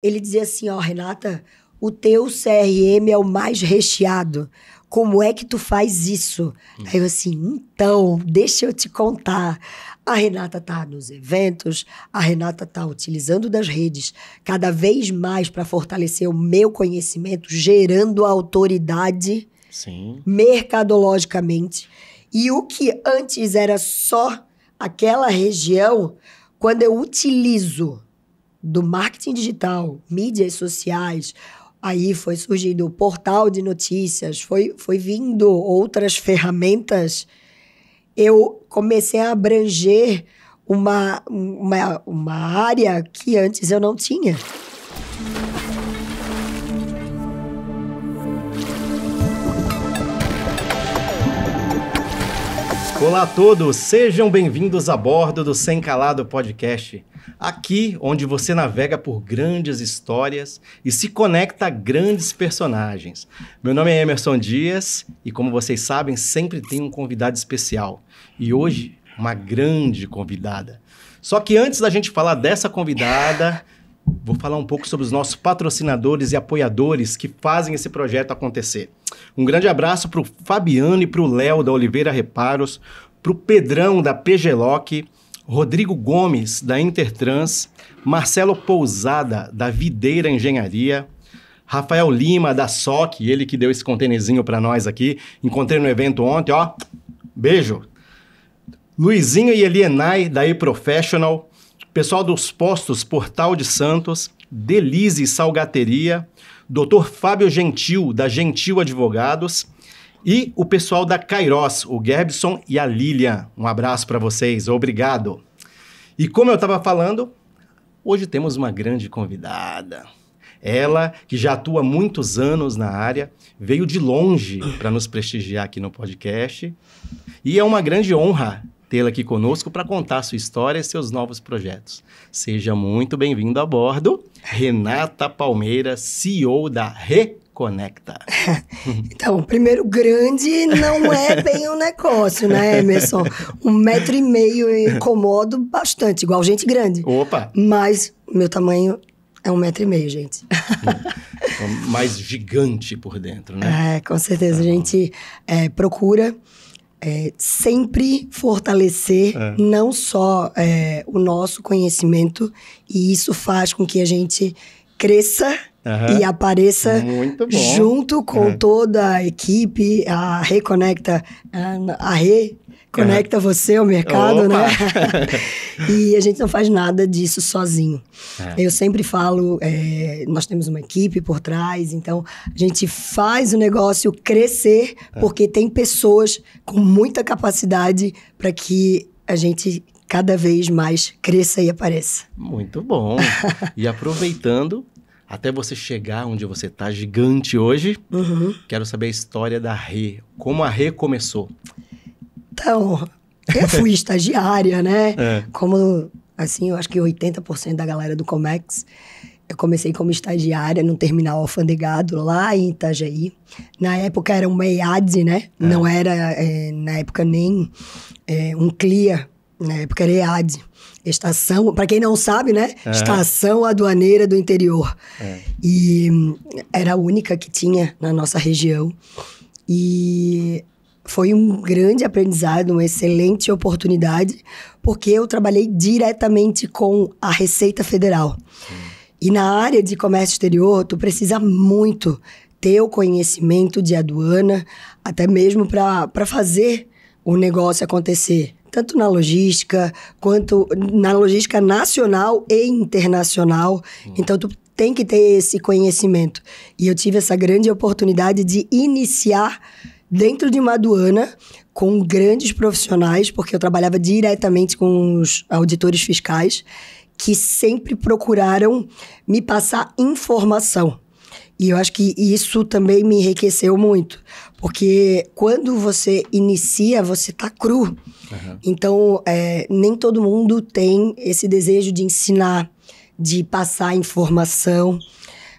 Ele dizia assim, ó, Renata, o teu CRM é o mais recheado. Como é que tu faz isso? Aí eu assim, então, deixa eu te contar. A Renata tá nos eventos, a Renata tá utilizando das redes cada vez mais para fortalecer o meu conhecimento, gerando autoridade mercadologicamente. E o que antes era só aquela região, quando eu utilizo do marketing digital, mídias sociais, aí foi surgindo o portal de notícias, foi vindo outras ferramentas, eu comecei a abranger uma área que antes eu não tinha. Olá a todos, sejam bem-vindos a bordo do Sem Calado Podcast. Aqui onde você navega por grandes histórias e se conecta a grandes personagens. Meu nome é Emerson Dias e, como vocês sabem, sempre tem um convidado especial. E hoje, uma grande convidada. Só que antes da gente falar dessa convidada, vou falar um pouco sobre os nossos patrocinadores e apoiadores que fazem esse projeto acontecer. Um grande abraço para o Fabiano e para o Léo da Oliveira Reparos, para o Pedrão da PGLock, Rodrigo Gomes da Intertrans, Marcelo Pousada da Videira Engenharia, Rafael Lima da SOC, ele que deu esse contêinerzinho para nós aqui, encontrei no evento ontem, ó, beijo. Luizinho e Elienay da eProfessional, pessoal dos postos Portal de Santos, Delize Salgateria, Dr. Fábio Gentil, da Gentil Advogados, e o pessoal da Kairos, o Gerbson e a Lilian. Um abraço para vocês, obrigado. E como eu estava falando, hoje temos uma grande convidada. Ela, que já atua há muitos anos na área, veio de longe para nos prestigiar aqui no podcast. E é uma grande honra tê-la aqui conosco para contar sua história e seus novos projetos. Seja muito bem-vindo a bordo, Renata Palmeira, CEO da Reconecta. Então, primeiro, grande não é bem um negócio, né, Emerson? 1,5 m incomodo bastante, igual gente grande. Opa! Mas meu tamanho é 1,5 m, gente. Mais gigante por dentro, né? É, com certeza. A gente procura sempre fortalecer não só o nosso conhecimento, e isso faz com que a gente cresça e apareça junto com toda a equipe. A Reconecta, Reconecta você ao mercado, né? E a gente não faz nada disso sozinho. Eu sempre falo, nós temos uma equipe por trás, então a gente faz o negócio crescer porque tem pessoas com muita capacidade para que a gente cada vez mais cresça e apareça. Muito bom. E aproveitando, até você chegar onde você está, gigante hoje, quero saber a história da Rê. Como a Rê começou? Então, eu fui estagiária, né? Como, assim, eu acho que 80% da galera do Comex. Eu comecei como estagiária num terminal alfandegado lá em Itajaí. Na época era uma EAD, né? Não era, na época, nem um CLIA. Na época era EAD. Estação, para quem não sabe, né? Estação Aduaneira do Interior. E era a única que tinha na nossa região. E foi um grande aprendizado, uma excelente oportunidade, porque eu trabalhei diretamente com a Receita Federal. E na área de comércio exterior, tu precisa muito ter o conhecimento de aduana, até mesmo para fazer o negócio acontecer. Tanto na logística, quanto na logística nacional e internacional. Então, tu tem que ter esse conhecimento. E eu tive essa grande oportunidade de iniciar dentro de uma aduana com grandes profissionais, porque eu trabalhava diretamente com os auditores fiscais, que sempre procuraram me passar informação. E eu acho que isso também me enriqueceu muito, porque quando você inicia, você tá cru. Então, nem todo mundo tem esse desejo de ensinar, de passar informação,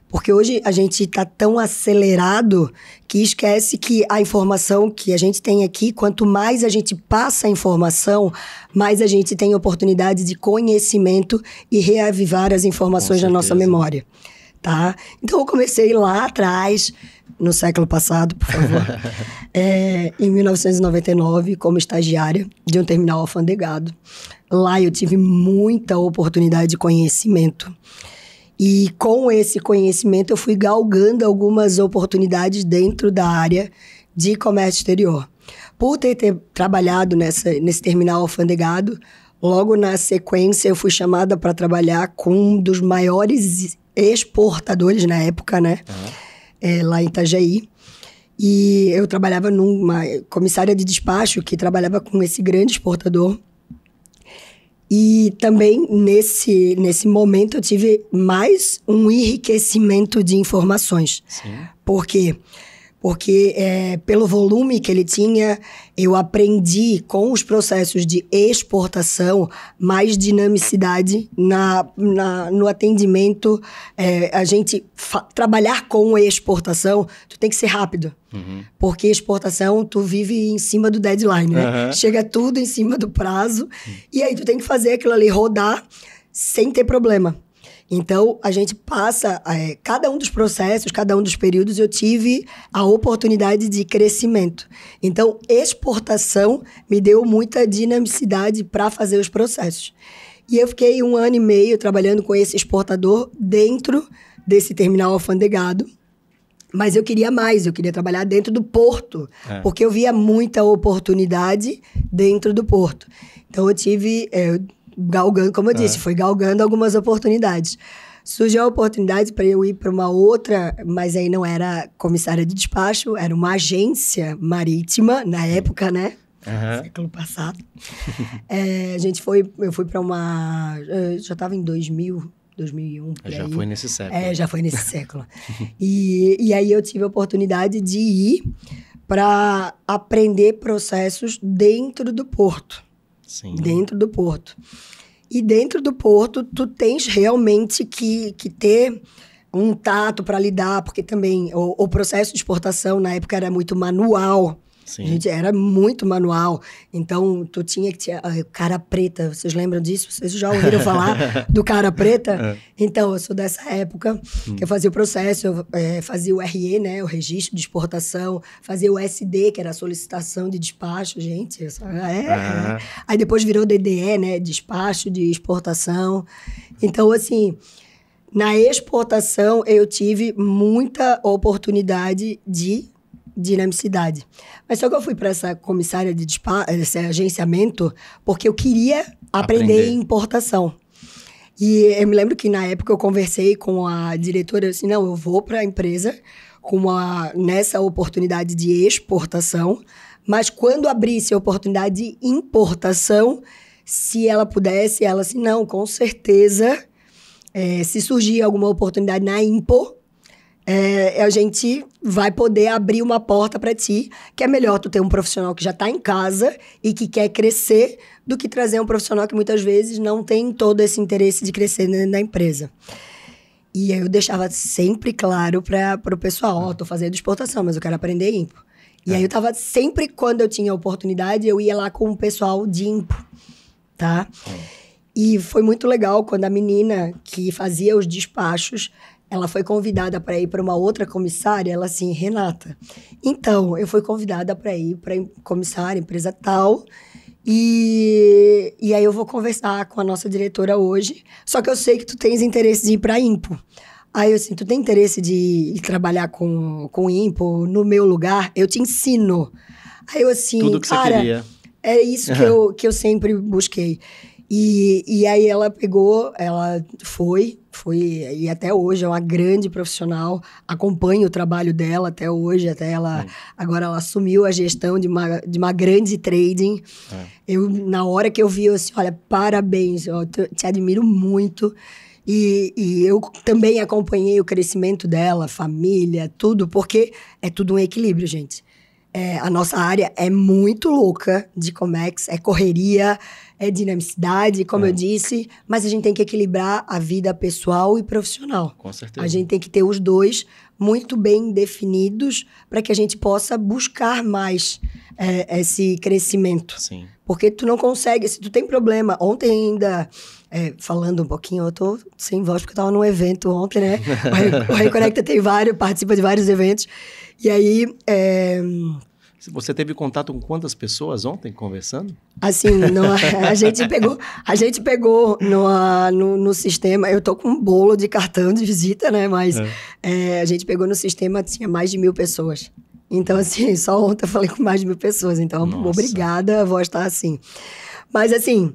Porque hoje a gente está tão acelerado que esquece que a informação que a gente tem aqui, quanto mais a gente passa a informação, mais a gente tem oportunidade de conhecimento e reavivar as informações na nossa memória, tá? Então, eu comecei lá atrás, no século passado, por favor, em 1999, como estagiária de um terminal alfandegado. Lá eu tive muita oportunidade de conhecimento. E com esse conhecimento eu fui galgando algumas oportunidades dentro da área de comércio exterior. Por ter trabalhado nesse terminal alfandegado, logo na sequência eu fui chamada para trabalhar com um dos maiores exportadores na época, né? Lá em Itajaí. E eu trabalhava numa comissária de despacho que trabalhava com esse grande exportador. E também, nesse momento, eu tive mais um enriquecimento de informações. Sim. Por quê? Porque pelo volume que ele tinha, eu aprendi com os processos de exportação mais dinamicidade no atendimento. A gente trabalhar com exportação, tu tem que ser rápido. Uhum. Porque exportação, tu vive em cima do deadline, né? Uhum. Chega tudo em cima do prazo. E aí tu tem que fazer aquilo ali rodar sem ter problema. Então, a gente passa... cada um dos processos, cada um dos períodos, eu tive a oportunidade de crescimento. Então, exportação me deu muita dinamicidade para fazer os processos. E eu fiquei 1 ano e meio trabalhando com esse exportador dentro desse terminal alfandegado. Mas eu queria mais, eu queria trabalhar dentro do porto, porque eu via muita oportunidade dentro do porto. Então, eu tive... galgando, como eu disse, foi galgando algumas oportunidades. Surgiu a oportunidade para eu ir para uma outra, mas aí não era comissária de despacho, era uma agência marítima, na época, né? Século passado. Eu fui para uma... já estava em 2000, 2001, por já aí. foi nesse século. Já foi nesse século. E aí eu tive a oportunidade de ir para aprender processos dentro do porto. Sim. Dentro do porto. E dentro do porto, tu tens realmente que ter um tato para lidar, porque também o processo de exportação na época era muito manual. Sim. Gente, era muito manual. Então, tu tinha que ter... cara preta, vocês lembram disso? Vocês já ouviram falar do cara preta? Então, eu sou dessa época que eu fazia o processo, eu fazia o RE, né? O registro de exportação, fazia o SD, que era a solicitação de despacho, gente. Aí depois virou DDE, né? Despacho de exportação. Então, assim... Na exportação, eu tive muita oportunidade de dinamicidade. Mas só que eu fui para essa comissária de esse agenciamento porque eu queria aprender importação. E eu me lembro que na época eu conversei com a diretora, eu disse, não, eu vou para a empresa nessa oportunidade de exportação, mas quando abrisse a oportunidade de importação, se ela pudesse, ela disse, não, com certeza, se surgir alguma oportunidade na Impo, a gente vai poder abrir uma porta para ti, que é melhor tu ter um profissional que já está em casa e que quer crescer do que trazer um profissional que muitas vezes não tem todo esse interesse de crescer dentro da empresa. E aí eu deixava sempre claro para o pessoal, tô fazendo exportação, mas eu quero aprender Impo. E aí eu tava sempre, quando eu tinha oportunidade, eu ia lá com o pessoal de Impo, tá? E foi muito legal quando a menina que fazia os despachos, ela foi convidada para ir para uma outra comissária, ela assim, Renata, então, eu fui convidada para ir para comissária, empresa tal, e aí eu vou conversar com a nossa diretora hoje, só que eu sei que tu tens interesse de ir para Impo. Aí eu assim, tu tem interesse de ir trabalhar com Impo no meu lugar? Eu te ensino. Aí eu assim, tudo que você queria. É isso que eu sempre busquei. E aí ela pegou, ela foi, e até hoje é uma grande profissional, acompanho o trabalho dela até hoje, agora ela assumiu a gestão de uma grande trading. Eu, na hora que eu vi, eu assim, olha, parabéns, eu te admiro muito. E eu também acompanhei o crescimento dela, família, tudo, porque é tudo um equilíbrio, gente. A nossa área é muito louca de Comex, é correria, é dinamicidade, como eu disse, mas a gente tem que equilibrar a vida pessoal e profissional. Com certeza. A gente tem que ter os dois muito bem definidos para que a gente possa buscar mais esse crescimento. Sim. Porque tu não consegue, se tu tem problema, ontem ainda, falando um pouquinho, eu tô sem voz porque eu tava num evento ontem, né? O Reconecta participa de vários eventos, e aí... Você teve contato com quantas pessoas ontem conversando? Assim, a gente pegou no sistema, eu tô com um bolo de cartão de visita, né? Mas a gente pegou no sistema, tinha mais de 1.000 pessoas. Então, assim, só ontem eu falei com mais de 1.000 pessoas. Então, obrigada, a voz tá assim. Mas, assim,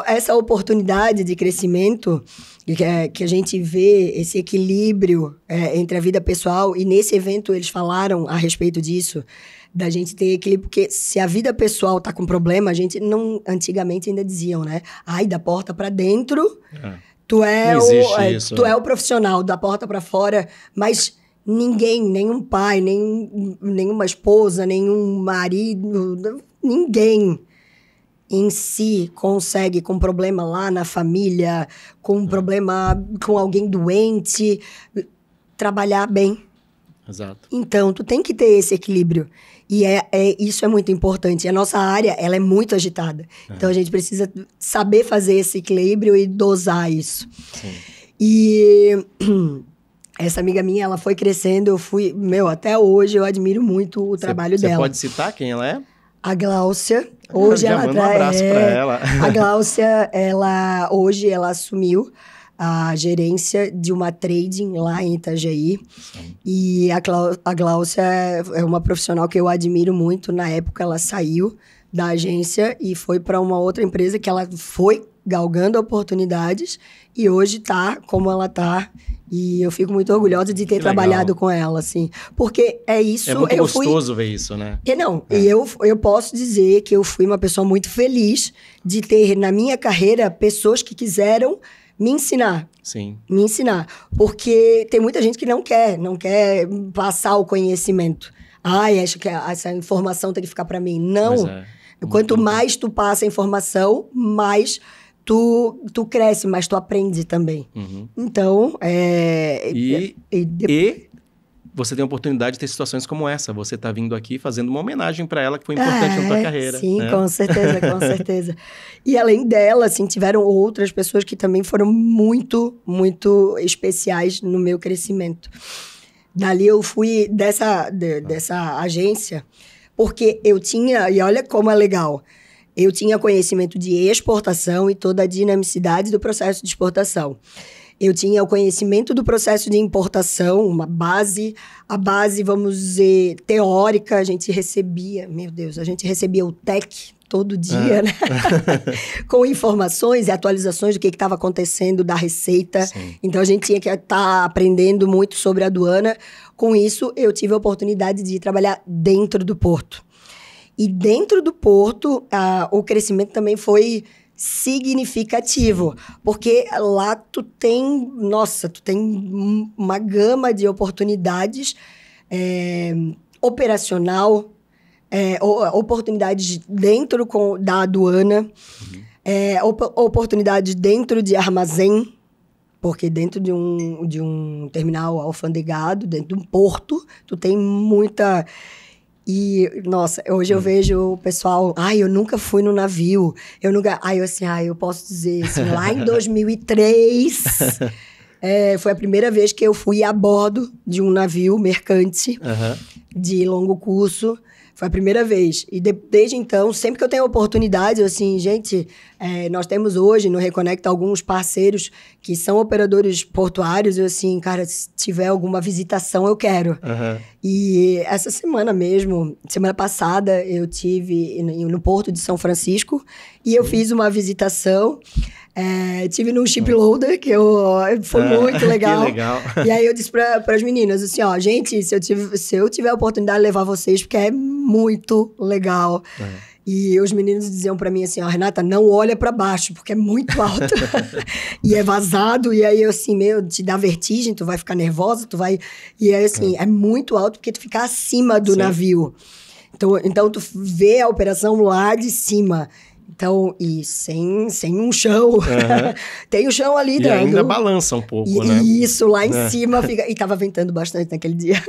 essa oportunidade de crescimento, que a gente vê esse equilíbrio entre a vida pessoal, e nesse evento eles falaram a respeito disso, da gente ter equilíbrio, porque se a vida pessoal tá com problema, a gente não, antigamente ainda diziam, né? Ai, da porta para dentro, tu é o profissional, da porta para fora, mas ninguém, nenhum pai, nenhuma esposa, nenhum marido, ninguém em si consegue, com problema lá na família, com problema com alguém doente, trabalhar bem. Exato. Então, tu tem que ter esse equilíbrio. E isso é muito importante. A nossa área, ela é muito agitada. Então, a gente precisa saber fazer esse equilíbrio e dosar isso. Sim. E essa amiga minha, ela foi crescendo, até hoje eu admiro muito o trabalho dela. Você pode citar quem ela é? A Gláucia. Hoje já manda um abraço para ela. A Gláucia, hoje ela assumiu a gerência de uma trading lá em Itajaí. Sim. E a Gláucia é uma profissional que eu admiro muito. Na época, ela saiu da agência e foi para uma outra empresa que ela foi galgando oportunidades e hoje tá como ela tá. E eu fico muito orgulhosa de ter trabalhado com ela, assim. Porque é isso... É muito gostoso ver isso, né? E eu posso dizer que eu fui uma pessoa muito feliz de ter, na minha carreira, pessoas que quiseram me ensinar. Sim. Me ensinar. Porque tem muita gente que não quer passar o conhecimento. Acho que essa informação tem que ficar para mim. Não. Quanto mais tu passa a informação, mais... Tu cresce, mas tu aprende também. Então, E você tem a oportunidade de ter situações como essa. Você está vindo aqui fazendo uma homenagem para ela que foi importante na tua carreira. Sim, né? Com certeza, com certeza. E além dela, assim, tiveram outras pessoas que também foram muito, muito especiais no meu crescimento. Dali eu fui dessa agência, porque eu tinha... E olha como é legal... Eu tinha conhecimento de exportação e toda a dinamicidade do processo de exportação. Eu tinha o conhecimento do processo de importação, a base, vamos dizer, teórica. A gente recebia o TEC todo dia, né? Com informações e atualizações do que estava acontecendo da Receita. Sim. Então, a gente tinha que estar aprendendo muito sobre a aduana. Com isso, eu tive a oportunidade de trabalhar dentro do porto. E dentro do porto, o crescimento também foi significativo. Porque lá tu tem uma gama de oportunidades operacional, oportunidades dentro da aduana, oportunidades dentro de armazém, porque dentro de um terminal alfandegado, dentro de um porto, tu tem muita... E, nossa, hoje eu vejo o pessoal... eu nunca fui no navio. Eu posso dizer, assim, lá em 2003... foi a primeira vez que eu fui a bordo de um navio mercante de longo curso. Foi a primeira vez. E desde então, sempre que eu tenho oportunidade, nós temos hoje no Reconecta alguns parceiros que são operadores portuários. Cara, se tiver alguma visitação, eu quero. E essa semana passada, eu tive no Porto de São Francisco e eu fiz uma visitação. Tive num shiploader, foi muito legal. Que legal. E aí eu disse para as meninas, assim, gente, se eu tiver a oportunidade de levar vocês, porque é muito legal. E os meninos diziam para mim assim, Renata, não olha para baixo, porque é muito alto. E é vazado, e aí te dá vertigem, tu vai ficar nervosa, E aí, é muito alto, porque tu fica acima do navio. Então, tu vê a operação lá de cima. Então, e sem um chão. Tem o chão ali e dentro. ainda balança um pouco, né? Isso, lá em cima fica... E tava ventando bastante naquele dia.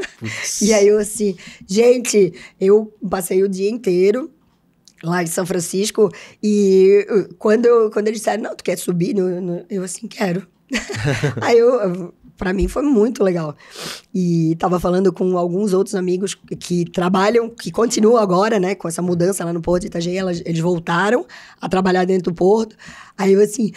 E aí eu assim... Gente, eu passei o dia inteiro lá em São Francisco. E quando eles disseram, não, tu quer subir? Eu assim, quero. Aí pra mim foi muito legal. E tava falando com alguns outros amigos que trabalham, que continuam agora, né, com essa mudança lá no Porto de Itajaí, eles voltaram a trabalhar dentro do Porto. Aí eu assim,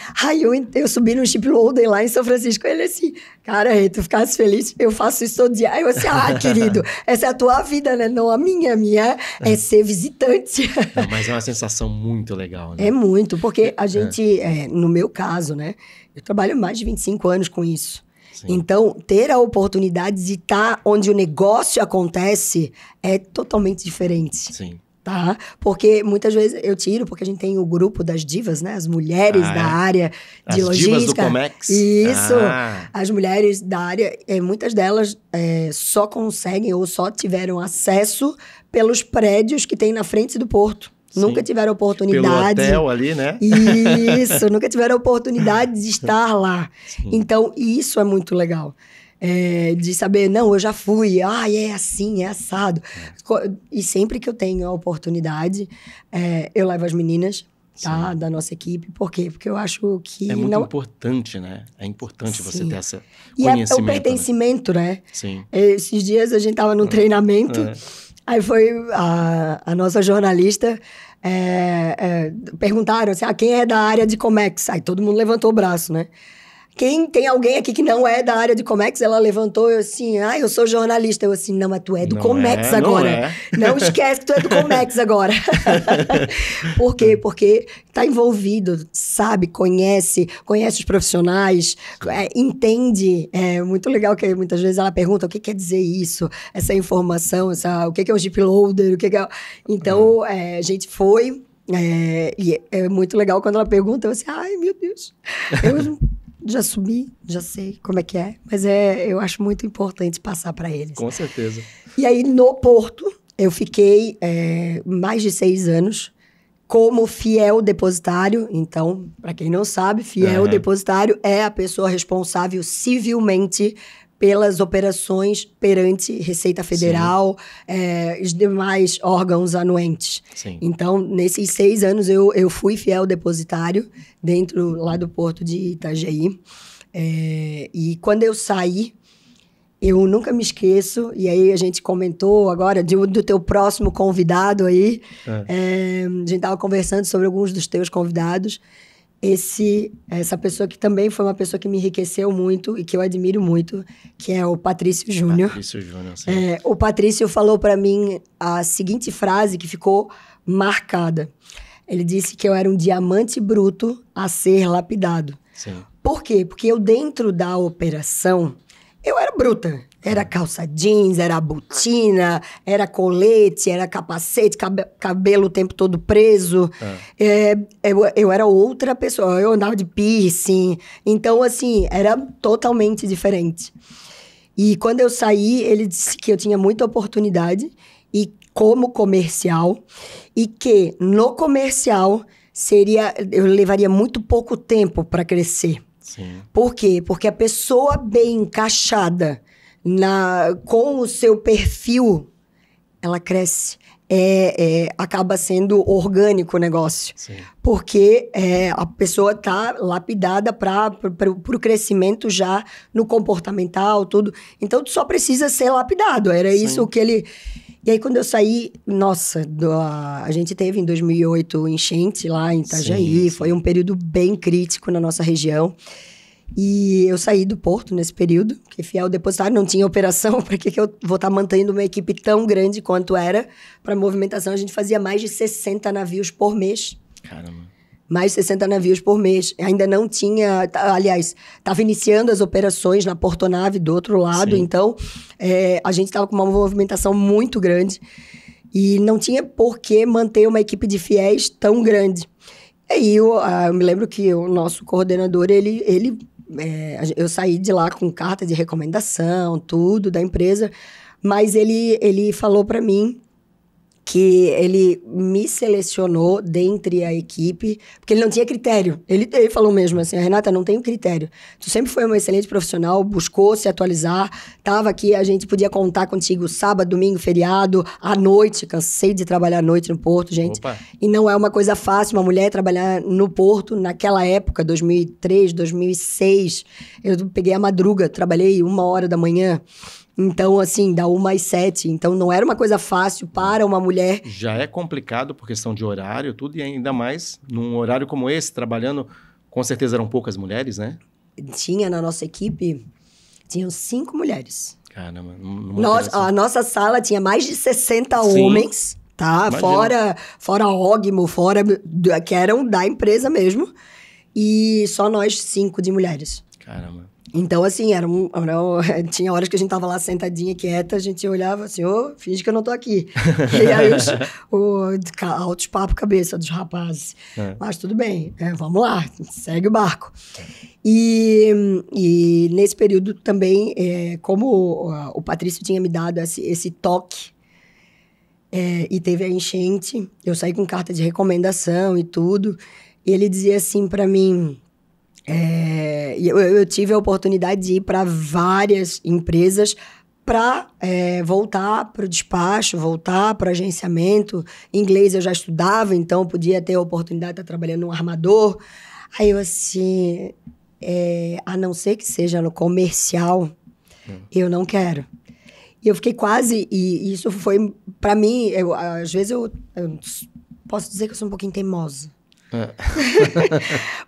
eu subi no chip loader lá em São Francisco. Ele assim, cara, tu ficasse feliz, eu faço isso todo dia. Aí eu assim, querido, essa é a tua vida, né, não a minha. A minha é ser visitante. Não, mas é uma sensação muito legal, né? É muito, porque a gente, no meu caso, né, eu trabalho mais de 25 anos com isso. Sim. Então, ter a oportunidade de estar onde o negócio acontece é totalmente diferente. Sim. Tá? Porque muitas vezes eu tiro, porque a gente tem o grupo das divas, né? As mulheres da área de logística. As divas do Comex? Isso. As mulheres da área, muitas delas só conseguem ou só tiveram acesso pelos prédios que tem na frente do porto. Sim. Nunca tiveram oportunidade... Pelo hotel ali, né? Isso, nunca tiveram oportunidade de estar lá. Sim. Então, isso é muito legal. De saber, não, eu já fui, é assim, é assado. E sempre que eu tenho a oportunidade, eu levo as meninas, tá, da nossa equipe. Por quê? Porque eu acho que... É muito importante, né? É importante você ter essa conhecimento. E é o pertencimento, né? Sim. Esses dias a gente tava num treinamento... Aí foi a nossa jornalista, perguntaram assim, quem é da área de Comex? Aí todo mundo levantou o braço, né? Quem tem alguém aqui que não é da área de Comex? Ela levantou, eu assim, eu sou jornalista. Eu assim, não, mas tu é do Comex agora. Não esquece que tu é do Comex agora. Por quê? Porque tá envolvido, sabe, conhece os profissionais, entende. É muito legal que muitas vezes ela pergunta o que quer dizer isso, essa informação, o que é um Jeep Loader, o que é... Então, a gente foi, e é muito legal quando ela pergunta, eu assim, meu Deus, eu... Já subi, já sei como é que é. Mas eu acho muito importante passar para eles. Com certeza. E aí, no Porto, eu fiquei mais de 6 anos como fiel depositário. Então, para quem não sabe, fiel depositário é a pessoa responsável civilmente pelas operações perante Receita Federal, os demais órgãos anuentes. Sim. Então, nesses 6 anos, eu fui fiel depositário dentro lá do Porto de Itajaí. E quando eu saí, eu nunca me esqueço, e aí a gente comentou agora do teu próximo convidado aí. A gente estava conversando sobre alguns dos teus convidados. Essa pessoa que também foi uma pessoa que me enriqueceu muito e que eu admiro muito, que é o Patrício Júnior. Patrício Júnior, sim. O Patrício falou para mim a seguinte frase que ficou marcada. Ele disse que eu era um diamante bruto a ser lapidado. Sim. Por quê? Porque eu, dentro da operação, eu era bruta. Era calça jeans, era botina, era colete, era capacete, cabelo o tempo todo preso. Eu era outra pessoa, eu andava de piercing. Então, assim, era totalmente diferente. E quando eu saí, ele disse que eu tinha muita oportunidade e como comercial. E que no comercial eu levaria muito pouco tempo para crescer. Sim. Por quê? Porque a pessoa bem encaixada com o seu perfil, ela cresce. Acaba sendo orgânico o negócio. Sim. Porque a pessoa está lapidada para o crescimento já no comportamental, tudo. Então, tu só precisa ser lapidado. Era Sim. isso que ele... E aí, quando eu saí, nossa, a gente teve em 2008 enchente lá em Itajaí. Sim. Foi um período bem crítico na nossa região. E eu saí do Porto nesse período, que fiel depositário, não tinha operação. Para que eu vou estar mantendo uma equipe tão grande quanto era? Para movimentação, a gente fazia mais de 60 navios por mês. Caramba. Mais de 60 navios por mês. Ainda não tinha... Aliás, estava iniciando as operações na portonave do outro lado. Sim. Então, a gente estava com uma movimentação muito grande. E não tinha por que manter uma equipe de fiéis tão grande. E aí, eu me lembro que o nosso coordenador, eu saí de lá com carta de recomendação, tudo, da empresa. Mas ele falou para mim que ele me selecionou dentre a equipe, porque ele não tinha critério. Ele falou mesmo assim, Renata, não tenho critério. Tu sempre foi uma excelente profissional, buscou se atualizar, tava aqui, a gente podia contar contigo sábado, domingo, feriado, à noite, cansei de trabalhar à noite no Porto, gente. Opa. E não é uma coisa fácil, uma mulher trabalhar no Porto, naquela época, 2003, 2006, eu peguei a madruga, trabalhei 1h da manhã, então, assim, da 1 às 7. Então, não era uma coisa fácil para uma mulher. Já é complicado por questão de horário, tudo, e ainda mais num horário como esse, trabalhando, com certeza eram poucas mulheres, né? Tinha na nossa equipe, tinham 5 mulheres. Caramba. A nossa sala tinha mais de 60 Sim. homens, tá? Fora Ogmo, que eram da empresa mesmo. E só nós 5 de mulheres. Caramba. Então, assim, tinha horas que a gente tava lá sentadinha, quieta, a gente olhava assim, finge que eu não tô aqui. E aí, altos papo cabeça dos rapazes. Mas tudo bem, vamos lá, segue o barco. E nesse período também, como o Patrício tinha me dado esse toque, e teve a enchente, eu saí com carta de recomendação e tudo, e ele dizia assim pra mim... eu tive a oportunidade de ir para várias empresas para voltar para o despacho, voltar para o agenciamento. Inglês eu já estudava, então podia ter a oportunidade de estar trabalhando no armador. Aí eu assim, a não ser que seja no comercial, eu não quero. E eu fiquei quase, e isso foi, para mim, às vezes eu posso dizer que eu sou um pouquinho teimosa.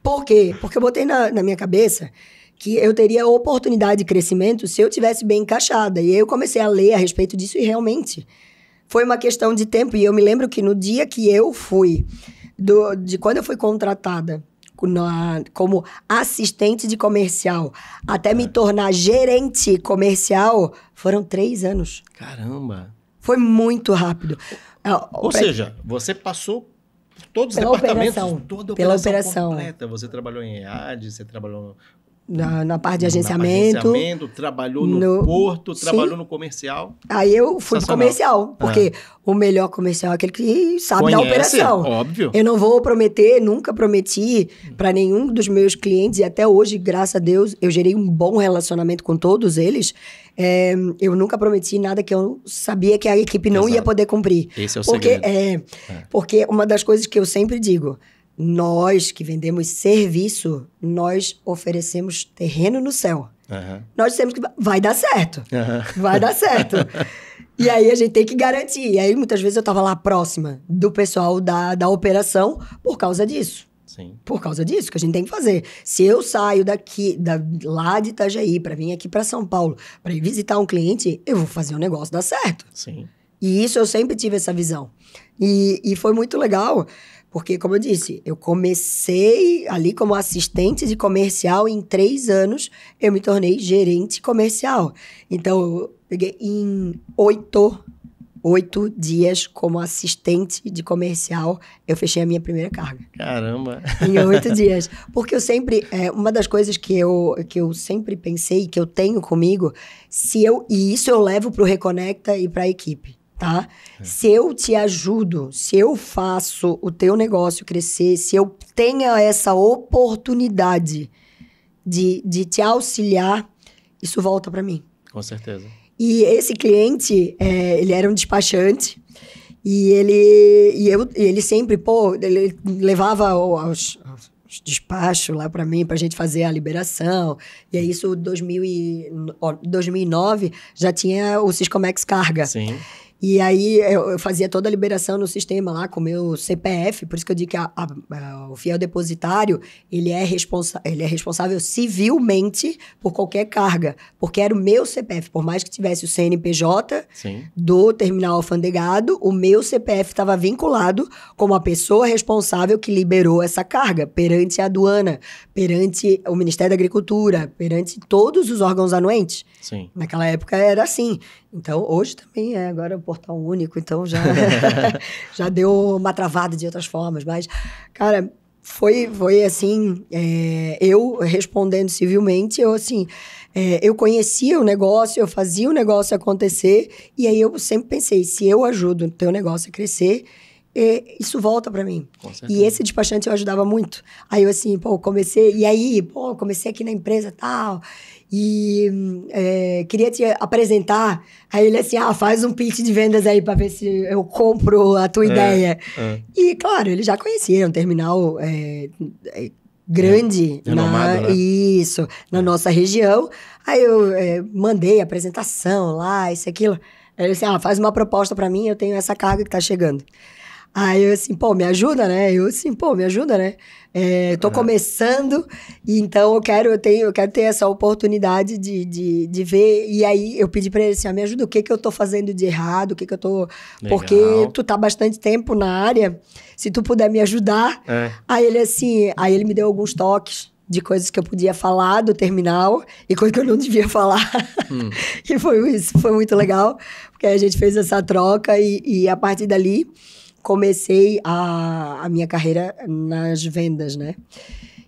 Por quê? Porque eu botei na minha cabeça que eu teria oportunidade de crescimento se eu tivesse bem encaixada. E aí eu comecei a ler a respeito disso e realmente foi uma questão de tempo. E eu me lembro que no dia que eu fui, de quando eu fui contratada como assistente de comercial até me tornar gerente comercial, foram 3 anos. Caramba! Foi muito rápido. Ou seja, você passou... Todos os departamentos, toda a operação completa. Você trabalhou em EAD, você trabalhou... Na parte de agenciamento. Trabalhou no Porto, trabalhou no comercial. Aí eu fui pro comercial, porque o melhor comercial é aquele que sabe da operação. Óbvio. Eu não vou prometer, nunca prometi para nenhum dos meus clientes, e até hoje, graças a Deus, eu gerei um bom relacionamento com todos eles. Eu nunca prometi nada que eu sabia que a equipe não ia poder cumprir. Esse é o segredo. Porque uma das coisas que eu sempre digo, nós que vendemos serviço, nós oferecemos terreno no céu. Nós dissemos que vai dar certo. Vai dar certo. E aí a gente tem que garantir. E aí muitas vezes eu estava lá próxima do pessoal da operação por causa disso. Sim. Por causa disso que a gente tem que fazer. Se eu saio lá de Itajaí para vir aqui para São Paulo para ir visitar um cliente, eu vou fazer o negócio dar certo. Sim. E isso eu sempre tive essa visão. E foi muito legal, porque, como eu disse, eu comecei ali como assistente de comercial, e em 3 anos eu me tornei gerente comercial. Então, eu peguei em 8 dias como assistente de comercial, eu fechei a minha primeira carga. Caramba! Em 8 dias. Porque eu sempre... uma das coisas que eu sempre pensei, que eu tenho comigo, e isso eu levo pro Reconecta e pra equipe. Tá? Se eu te ajudo, se eu faço o teu negócio crescer, se eu tenho essa oportunidade de te auxiliar, isso volta para mim. Com certeza. E esse cliente, ele era um despachante, e ele sempre, ele levava os despachos lá para mim, pra gente fazer a liberação. E aí, isso, 2009, já tinha o Siscomex Carga. Sim. E aí, eu fazia toda a liberação no sistema lá com o meu CPF, por isso que eu digo que o fiel depositário, ele é responsável civilmente por qualquer carga, porque era o meu CPF, por mais que tivesse o CNPJ Sim. do terminal alfandegado, o meu CPF estava vinculado como a pessoa responsável que liberou essa carga perante a aduana, perante o Ministério da Agricultura, perante todos os órgãos anuentes. Sim. Naquela época era assim. Então, hoje também agora é o portal único, então já deu uma travada de outras formas. Mas, cara, foi assim, eu respondendo civilmente, eu assim, eu conhecia o negócio, eu fazia o negócio acontecer, e aí eu sempre pensei, se eu ajudo o teu negócio a crescer, isso volta pra mim. E esse despachante eu ajudava muito. Aí eu assim, comecei aqui na empresa e tal, e queria te apresentar. Aí ele assim, faz um pitch de vendas aí pra ver se eu compro a tua ideia. E claro, ele já conhecia, um terminal grande na nossa região. Aí eu mandei a apresentação lá, isso, aquilo. Aí ele assim, faz uma proposta pra mim, eu tenho essa carga que tá chegando. Aí eu assim, me ajuda, né? Me ajuda, né? Tô começando, e então eu quero ter essa oportunidade de ver. E aí eu pedi pra ele assim, me ajuda, o que eu tô fazendo de errado, o que eu tô... Legal. Porque tu tá bastante tempo na área, se tu puder me ajudar. Aí ele me deu alguns toques de coisas que eu podia falar do terminal e coisas que eu não devia falar. E isso foi muito legal, porque a gente fez essa troca e a partir dali... comecei a minha carreira nas vendas, né?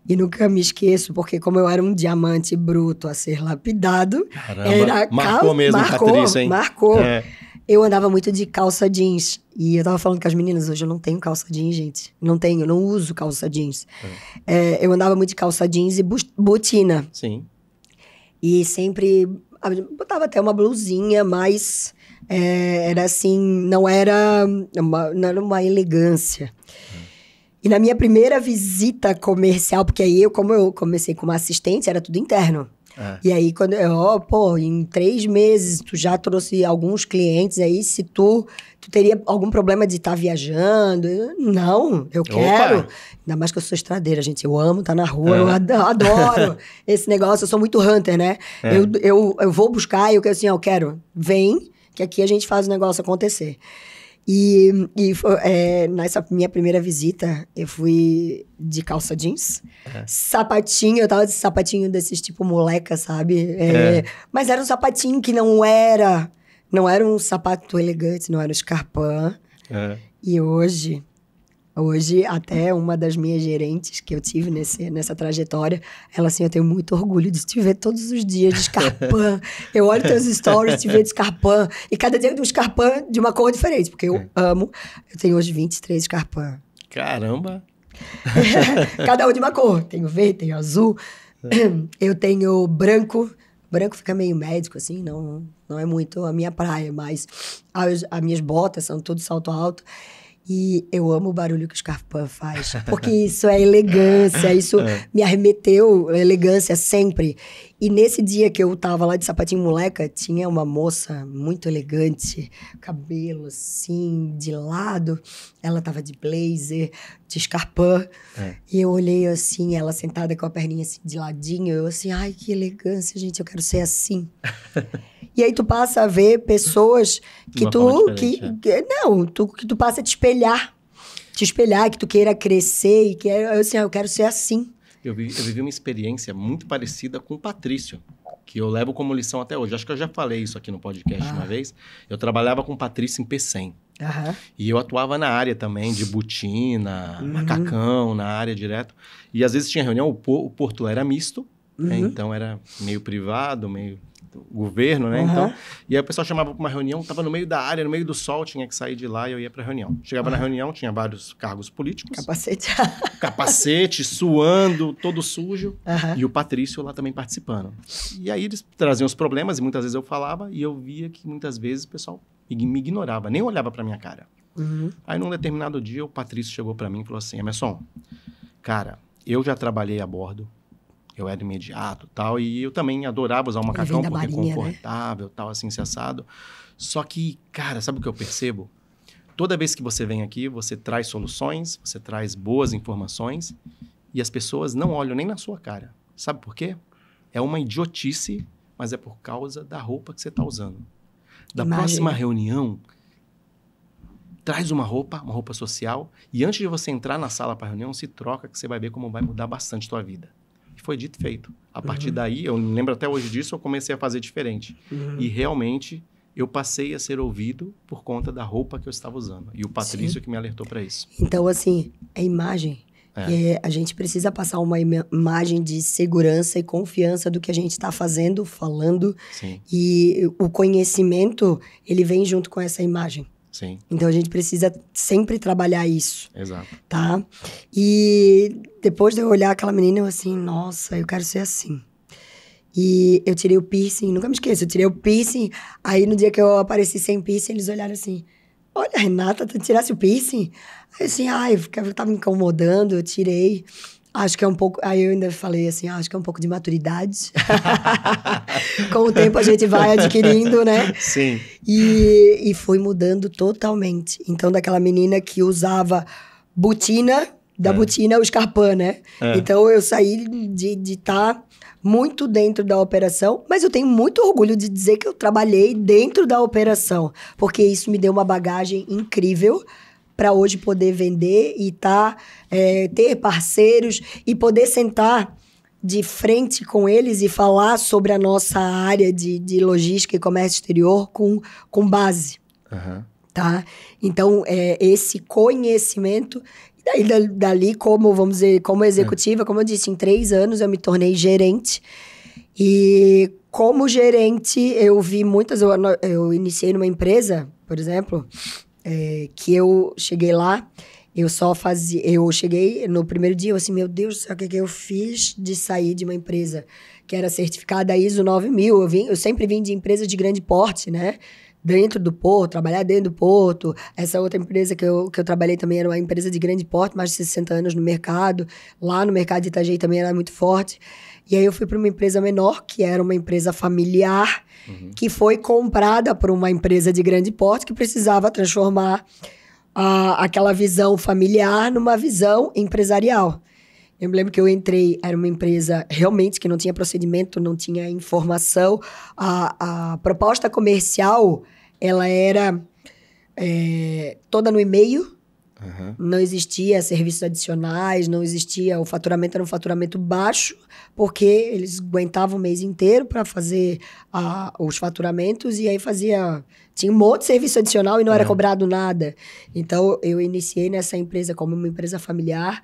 E nunca me esqueço, porque como eu era um diamante bruto a ser lapidado... Caramba, marcou mesmo, Patrícia, hein? Marcou. Eu andava muito de calça jeans. E eu tava falando com as meninas, hoje eu não tenho calça jeans, gente. Eu não uso calça jeans. Eu andava muito de calça jeans e botina. Sim. E sempre... botava até uma blusinha, mas... era assim, não era uma elegância. E na minha primeira visita comercial, porque aí como eu comecei como assistente, era tudo interno. E aí, quando em 3 meses, tu já trouxe alguns clientes aí, se tu teria algum problema de estar viajando? Não, eu quero. Ainda mais que eu sou estradeira, gente. Eu amo estar na rua, eu adoro esse negócio. Eu sou muito hunter, né? Eu vou buscar e eu quero. Vem, que aqui a gente faz o negócio acontecer. E nessa minha primeira visita, eu fui de calça jeans, sapatinho, eu tava de sapatinho desses tipo moleca, sabe? Mas era um sapatinho que não era um sapato elegante, não era um escarpão. E hoje, até uma das minhas gerentes que eu tive nessa trajetória, ela assim, eu tenho muito orgulho de te ver todos os dias de escarpão. Eu olho teus stories, te ver de escarpão. E cada dia de um escarpão de uma cor diferente, porque eu amo. Eu tenho hoje 23 escarpão. Caramba! Cada um de uma cor. Tenho verde, tenho azul. Eu tenho branco. Branco fica meio médico, assim, não é muito a minha praia, mas as minhas botas são tudo salto alto. E eu amo o barulho que o escarpão faz, porque isso é elegância, isso me arremeteu elegância sempre. E nesse dia que eu tava lá de sapatinho moleca, tinha uma moça muito elegante, cabelo assim, de lado, ela tava de blazer, de escarpão, e eu olhei assim, ela sentada com a perninha assim de ladinho, eu assim, ai, que elegância, gente, eu quero ser assim. E aí tu passa a ver pessoas que tu passa a te espelhar, que tu queira crescer e que eu quero ser assim. Eu vivi uma experiência muito parecida com o Patrício, que eu levo como lição até hoje. Acho que eu já falei isso aqui no podcast uma vez. Eu trabalhava com o Patrício em P100. E eu atuava na área também de botina, macacão, na área direto. E às vezes tinha reunião, o porto era misto, então era meio privado, meio... governo, né? Então, e aí o pessoal chamava para uma reunião, estava no meio da área, no meio do sol, tinha que sair de lá e eu ia para a reunião. Chegava na reunião, tinha vários cargos políticos. Capacete, suando, todo sujo. E o Patrício lá também participando. E aí eles traziam os problemas e muitas vezes eu falava e eu via que muitas vezes o pessoal me ignorava, nem olhava para minha cara. Aí num determinado dia o Patrício chegou para mim e falou assim, Emerson, cara, eu já trabalhei a bordo, eu era imediato e tal, e eu também adorava usar o macacão porque é confortável, né? Tal, assim, assado. Só que, cara, sabe o que eu percebo? Toda vez que você vem aqui, você traz soluções, você traz boas informações, e as pessoas não olham nem na sua cara. Sabe por quê? É uma idiotice, mas é por causa da roupa que você está usando. Da próxima reunião, traz uma roupa social, e antes de você entrar na sala para a reunião, se troca, que você vai ver como vai mudar bastante a tua vida. Foi dito e feito. A partir daí, eu me lembro até hoje disso, eu comecei a fazer diferente. E realmente, eu passei a ser ouvido por conta da roupa que eu estava usando. E o Patrício que me alertou para isso. Então, assim, é imagem. E a gente precisa passar uma imagem de segurança e confiança do que a gente está fazendo, falando. Sim. E o conhecimento, ele vem junto com essa imagem. Sim. Então, a gente precisa sempre trabalhar isso. Exato. Tá? E depois de eu olhar aquela menina, eu assim, nossa, eu quero ser assim. E eu tirei o piercing, nunca me esqueço, eu tirei o piercing. Aí, no dia que eu apareci sem piercing, eles olharam assim, olha, Renata, tu tirasse o piercing? Aí, assim, eu tava me incomodando, eu tirei. Acho que é um pouco... Aí eu ainda falei assim, acho que é um pouco de maturidade. Com o tempo a gente vai adquirindo, né? Sim. E foi mudando totalmente. Então, daquela menina que usava botina, da botina o escarpão, né? Então, eu saí de estar muito dentro da operação, mas eu tenho muito orgulho de dizer que eu trabalhei dentro da operação, porque isso me deu uma bagagem incrível para hoje poder vender e ter parceiros e poder sentar de frente com eles e falar sobre a nossa área de logística e comércio exterior com base. Tá? Então, esse conhecimento... E daí, dali, vamos dizer, como executiva, como eu disse, em 3 anos eu me tornei gerente. E como gerente, eu vi muitas... Eu iniciei numa empresa, por exemplo, que eu cheguei lá, eu cheguei no primeiro dia, eu assim, meu Deus do céu, o que eu fiz de sair de uma empresa que era certificada ISO 9000? Eu sempre vim de empresas de grande porte, né? Dentro do porto, trabalhar dentro do porto. Essa outra empresa que eu trabalhei também era uma empresa de grande porte, mais de 60 anos no mercado. Lá no mercado de Itajaí também era muito forte. E aí eu fui para uma empresa menor, que era uma empresa familiar, que foi comprada por uma empresa de grande porte que precisava transformar aquela visão familiar numa visão empresarial. Eu me lembro que eu entrei, era uma empresa realmente que não tinha procedimento, não tinha informação. A proposta comercial, ela era toda no e-mail. Não existia serviços adicionais, não existia... O faturamento era um faturamento baixo, porque eles aguentavam o mês inteiro para fazer os faturamentos e aí tinha um monte de serviço adicional e não era cobrado nada. Então, eu iniciei nessa empresa como uma empresa familiar.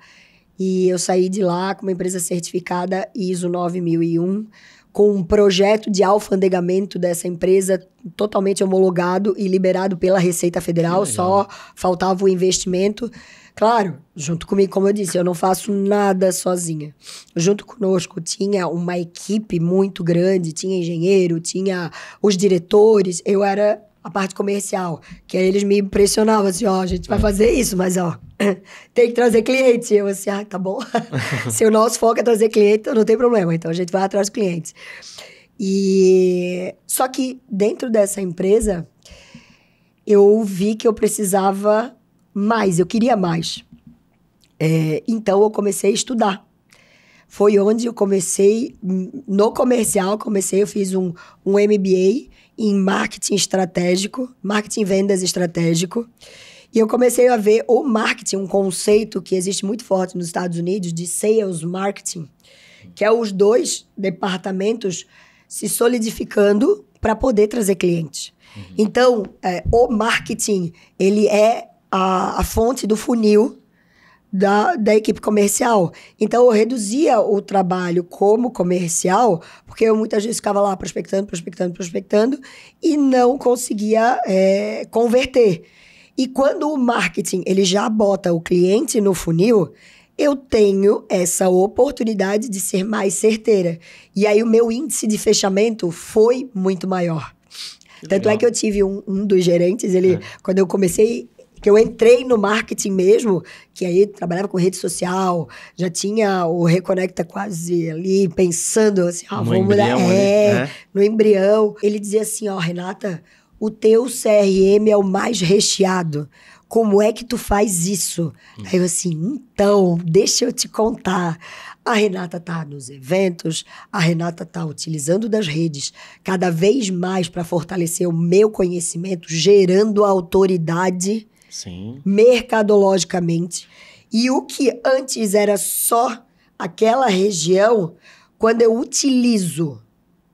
E eu saí de lá com uma empresa certificada ISO 9001, com um projeto de alfandegamento dessa empresa totalmente homologado e liberado pela Receita Federal, só faltava o investimento. Claro, junto comigo, como eu disse, eu não faço nada sozinha. Junto conosco tinha uma equipe muito grande, tinha engenheiro, tinha os diretores, eu era a parte comercial, que aí eles me impressionavam, assim, a gente vai fazer isso, mas, tem que trazer clientes. E eu, assim, tá bom. Se o nosso foco é trazer cliente, não tem problema. Então, a gente vai atrás dos clientes. Só que, dentro dessa empresa, eu vi que eu precisava mais, eu queria mais. Então, eu comecei a estudar. Foi onde eu comecei, no comercial, eu fiz um MBA em marketing estratégico, marketing e vendas estratégico. E eu comecei a ver o marketing, um conceito que existe muito forte nos Estados Unidos, de sales marketing, que é os 2 departamentos se solidificando para poder trazer clientes. Então, o marketing, ele é a fonte do funil da equipe comercial. Então, eu reduzia o trabalho como comercial, porque eu muitas vezes ficava lá prospectando e não conseguia converter. E quando o marketing ele já bota o cliente no funil, eu tenho essa oportunidade de ser mais certeira. E aí o meu índice de fechamento foi muito maior. Tanto é que eu tive um dos gerentes, quando eu comecei... que eu entrei no marketing mesmo, que aí trabalhava com rede social, já tinha o Reconecta quase ali, pensando assim, vamos mudar. No embrião. Ele dizia assim, Renata, o teu CRM é o mais recheado. Como é que tu faz isso? Aí eu assim, então, deixa eu te contar. A Renata tá nos eventos, a Renata tá utilizando das redes cada vez mais para fortalecer o meu conhecimento, gerando autoridade... Sim. Mercadologicamente. E o que antes era só aquela região, quando eu utilizo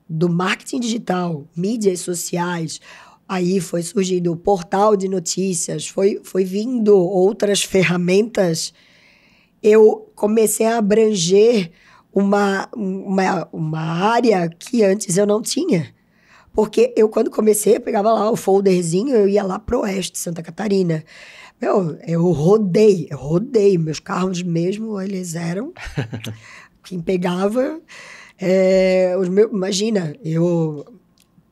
do marketing digital, mídias sociais, aí foi surgindo o portal de notícias, foi vindo outras ferramentas, eu comecei a abranger uma área que antes eu não tinha. Porque eu, quando comecei, eu pegava lá o folderzinho, eu ia lá pro oeste, Santa Catarina. Eu rodei. Meus carros mesmo, eles eram... Quem pegava... imagina,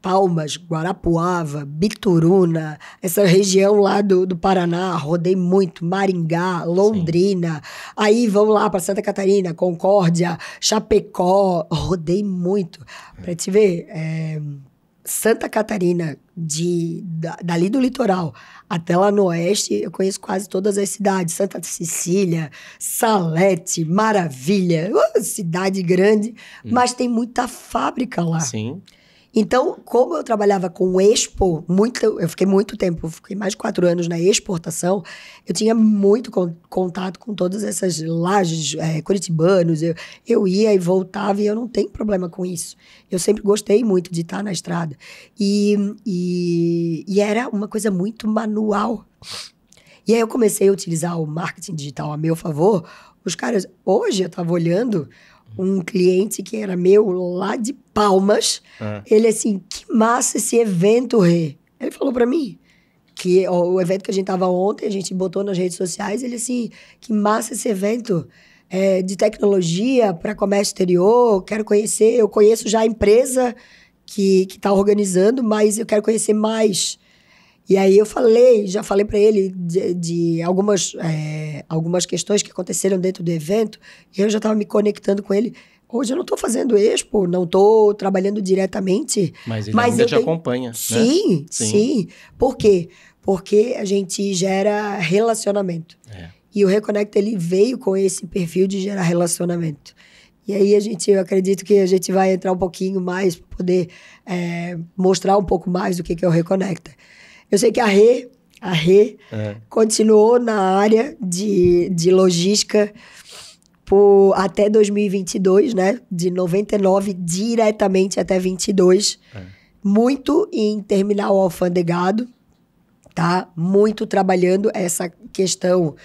Palmas, Guarapuava, Bituruna, essa região lá do Paraná, rodei muito, Maringá, Londrina, sim. Aí vamos lá para Santa Catarina, Concórdia, Chapecó, rodei muito. Para te ver, Santa Catarina, dali do litoral até lá no oeste, eu conheço quase todas as cidades. Santa Cecília, Salete, Maravilha, cidade grande, mas tem muita fábrica lá. Sim. Então, como eu trabalhava com expo, eu fiquei muito tempo, fiquei mais de 4 anos na exportação, eu tinha muito contato com todas essas lajes curitibanos, eu ia e voltava e eu não tenho problema com isso. Eu sempre gostei muito de estar na estrada. E era uma coisa muito manual. E aí eu comecei a utilizar o marketing digital a meu favor. Os caras, hoje eu estava olhando... Um cliente que era meu lá de Palmas, ele assim, que massa esse evento, Rê. Ele falou pra mim, que o evento que a gente tava ontem, a gente botou nas redes sociais, ele assim, que massa esse evento de tecnologia para comércio exterior, quero conhecer, eu conheço já a empresa que tá organizando, mas eu quero conhecer mais. E aí eu já falei para ele de algumas questões que aconteceram dentro do evento, e eu já estava me conectando com ele. Hoje eu não estou fazendo expo, não estou trabalhando diretamente. Mas ele ainda te acompanha, sim, né? Sim. Por quê? Porque a gente gera relacionamento. E o Reconecta, ele veio com esse perfil de gerar relacionamento. E aí eu acredito que a gente vai entrar um pouquinho mais para poder mostrar um pouco mais do que é o Reconecta. Eu sei que a Rê continuou na área de logística até 2022, né? De 99 diretamente até 22. Muito em terminal alfandegado, tá? Muito trabalhando essa questão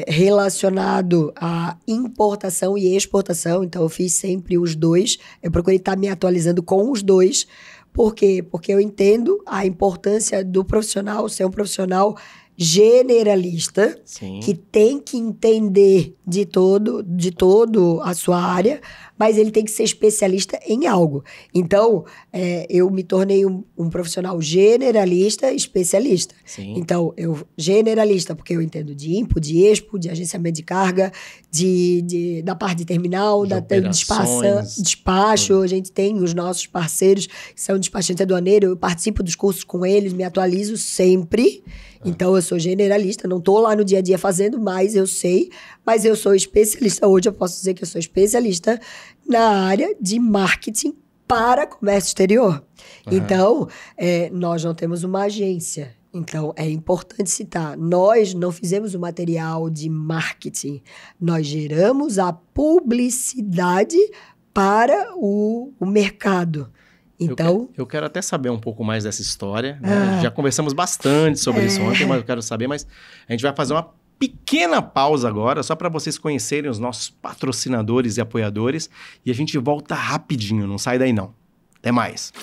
relacionado à importação e exportação. Então, eu fiz sempre os dois. Eu procurei estar me atualizando com os dois. Por quê? Porque eu entendo a importância do profissional ser um profissional generalista, sim, que tem que entender de todo a sua área, mas ele tem que ser especialista em algo. Então, eu me tornei um profissional generalista, especialista. Sim. Então, generalista, porque eu entendo de IMPO, de EXPO, de agenciamento de carga, da parte de terminal, da despacho. A gente tem os nossos parceiros, que são despachantes aduaneiros, eu participo dos cursos com eles, me atualizo sempre. Então, eu sou generalista, não estou lá no dia a dia fazendo, mas eu sei. Mas eu sou especialista, hoje eu posso dizer que eu sou especialista na área de marketing para comércio exterior. Então, nós não temos uma agência. Então, é importante citar, nós não fizemos o material de marketing, nós geramos a publicidade para o mercado. Então, eu quero até saber um pouco mais dessa história. Né? Já conversamos bastante sobre isso ontem, mas eu quero saber. Mas a gente vai fazer uma pequena pausa agora, só para vocês conhecerem os nossos patrocinadores e apoiadores. E a gente volta rapidinho, não sai daí não. Até mais.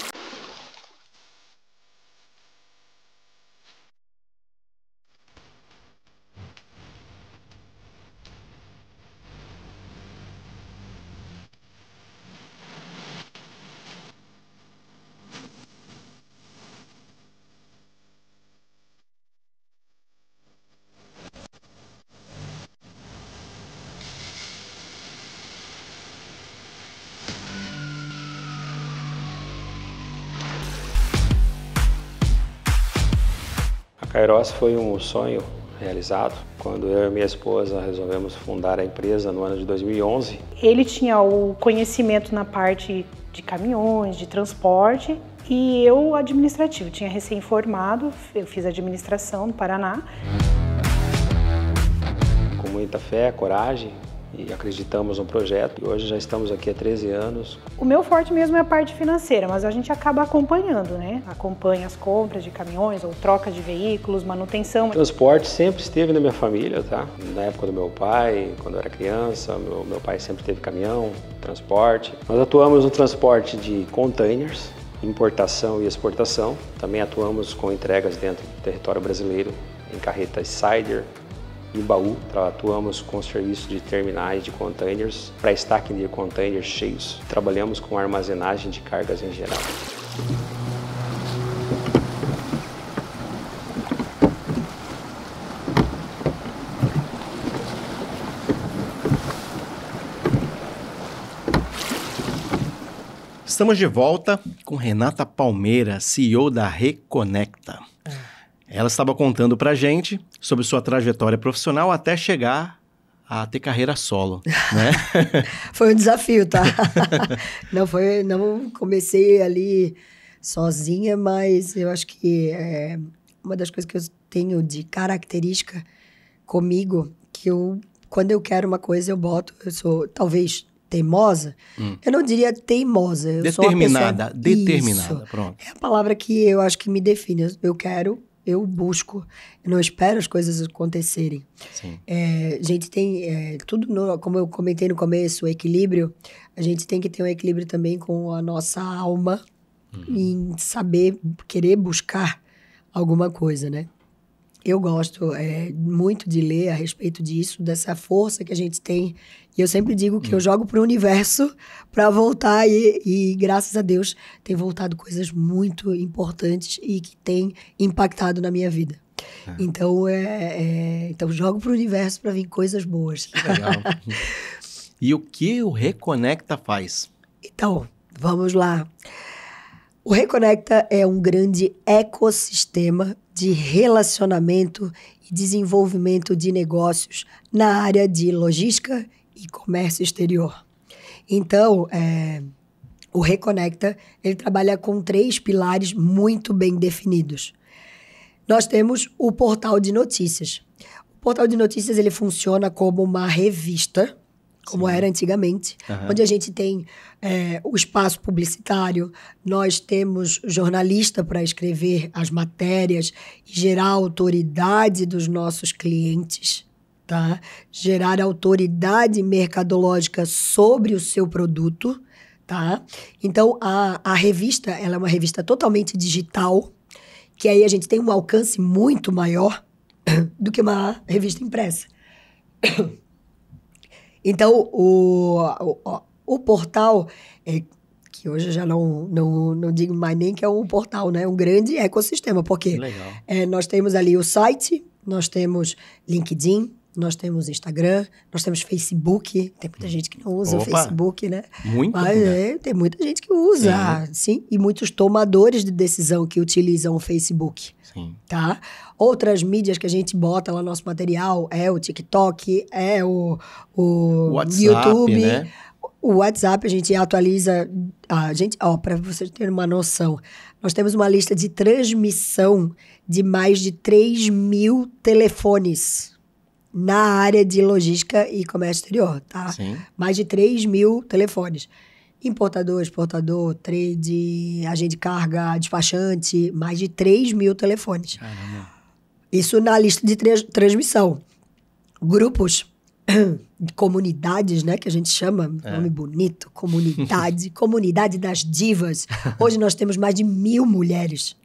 A Kairos foi um sonho realizado quando eu e minha esposa resolvemos fundar a empresa no ano de 2011. Ele tinha o conhecimento na parte de caminhões, de transporte, e eu administrativo. Tinha recém-formado, eu fiz administração no Paraná. Com muita fé, coragem, e acreditamos no projeto. E hoje já estamos aqui há 13 anos. O meu forte mesmo é a parte financeira, mas a gente acaba acompanhando, né? Acompanha as compras de caminhões ou troca de veículos, manutenção. O transporte sempre esteve na minha família, tá? Na época do meu pai, quando eu era criança, meu pai sempre teve caminhão, transporte. Nós atuamos no transporte de containers, importação e exportação. Também atuamos com entregas dentro do território brasileiro, em carretas Sider e baú. Atuamos com serviço de terminais de containers, para stacking de containers cheios. Trabalhamos com armazenagem de cargas em geral. Estamos de volta com Renata Palmeira, CEO da Reconecta. Ela estava contando pra gente sobre sua trajetória profissional até chegar a ter carreira solo, né? Foi um desafio, tá? Não comecei ali sozinha, mas eu acho que uma das coisas que eu tenho de característica comigo, que quando eu quero uma coisa, eu sou talvez teimosa. Eu não diria teimosa. Eu determinada, sou uma pessoa... determinada, Isso. pronto. É a palavra que eu acho que me define. Eu quero, eu busco. Eu não espero as coisas acontecerem. Sim. A gente tem como eu comentei no começo, o equilíbrio. A gente tem que ter um equilíbrio também com a nossa alma em saber, querer buscar alguma coisa, né? Eu gosto muito de ler a respeito disso, dessa força que a gente tem. E eu sempre digo que eu jogo pro universo para voltar e, graças a Deus, tem voltado coisas muito importantes e que tem impactado na minha vida. Então, então jogo pro universo para vir coisas boas. Que legal. E o que o Reconecta faz? Então, vamos lá. O Reconecta é um grande ecossistema de relacionamento e desenvolvimento de negócios na área de logística e comércio exterior. Então, o Reconecta, ele trabalha com 3 pilares muito bem definidos. Nós temos o portal de notícias. O portal de notícias, ele funciona como uma revista, como era antigamente, onde a gente tem o espaço publicitário, nós temos jornalista para escrever as matérias e gerar autoridade dos nossos clientes, tá? Gerar autoridade mercadológica sobre o seu produto, tá? Então, a revista, ela é uma revista totalmente digital, que aí a gente tem um alcance muito maior do que uma revista impressa. Então, o portal, que hoje eu já não digo mais nem que é um portal, né? É um grande ecossistema, porque nós temos ali o site, nós temos LinkedIn, nós temos Instagram, nós temos Facebook. Tem muita gente que não usa o Facebook, né? Mas tem muita gente que usa, sim. E muitos tomadores de decisão que utilizam o Facebook. Sim. Tá? Outras mídias que a gente bota lá no nosso material é o TikTok, é o WhatsApp, YouTube. né? O WhatsApp a gente atualiza. Para vocês terem uma noção, nós temos uma lista de transmissão de mais de 3.000 telefones na área de logística e comércio exterior, tá? Sim. Mais de 3.000 telefones. Importador, exportador, trade, agente de carga, despachante, mais de 3.000 telefones. Caramba. Isso na lista de transmissão. Grupos, comunidades, né, que a gente chama, nome bonito, comunidade das divas. Hoje nós temos mais de 1.000 mulheres.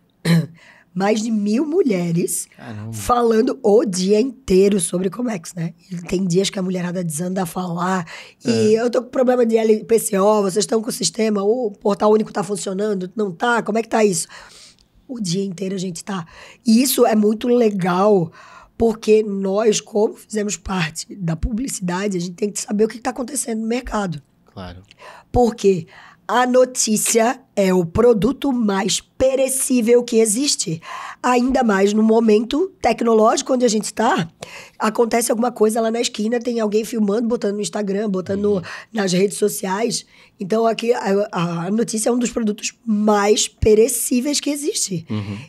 Mais de 1.000 mulheres falando o dia inteiro sobre Comex, né? E tem dias que a mulherada desanda a falar. E eu tô com problema de LPCO, vocês estão com o sistema, o portal único tá funcionando, não tá? Como é que tá isso? O dia inteiro a gente tá. E isso é muito legal, porque nós, como fizemos parte da publicidade, a gente tem que saber o que tá acontecendo no mercado. Claro. Porque a notícia é o produto mais perecível que existe. Ainda mais no momento tecnológico onde a gente está. Acontece alguma coisa lá na esquina, tem alguém filmando, botando no Instagram, botando nas redes sociais. Então, aqui a notícia é um dos produtos mais perecíveis que existe.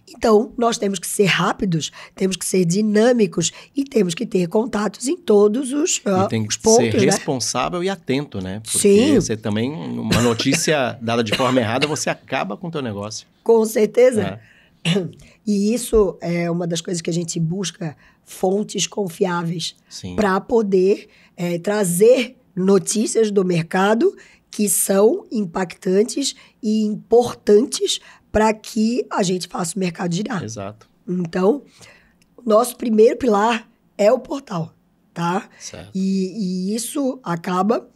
Então, nós temos que ser rápidos, temos que ser dinâmicos e temos que ter contatos em todos os pontos. E tem que ser responsável e atento, né? Porque Sim. Você também, uma notícia dada de forma errada, você acaba com o teu negócio. Com certeza. E isso é uma das coisas que a gente busca, fontes confiáveis, para poder trazer notícias do mercado que são impactantes e importantes para que a gente faça o mercado girar. Exato. Então, nosso primeiro pilar é o portal, tá? Certo. E isso acaba,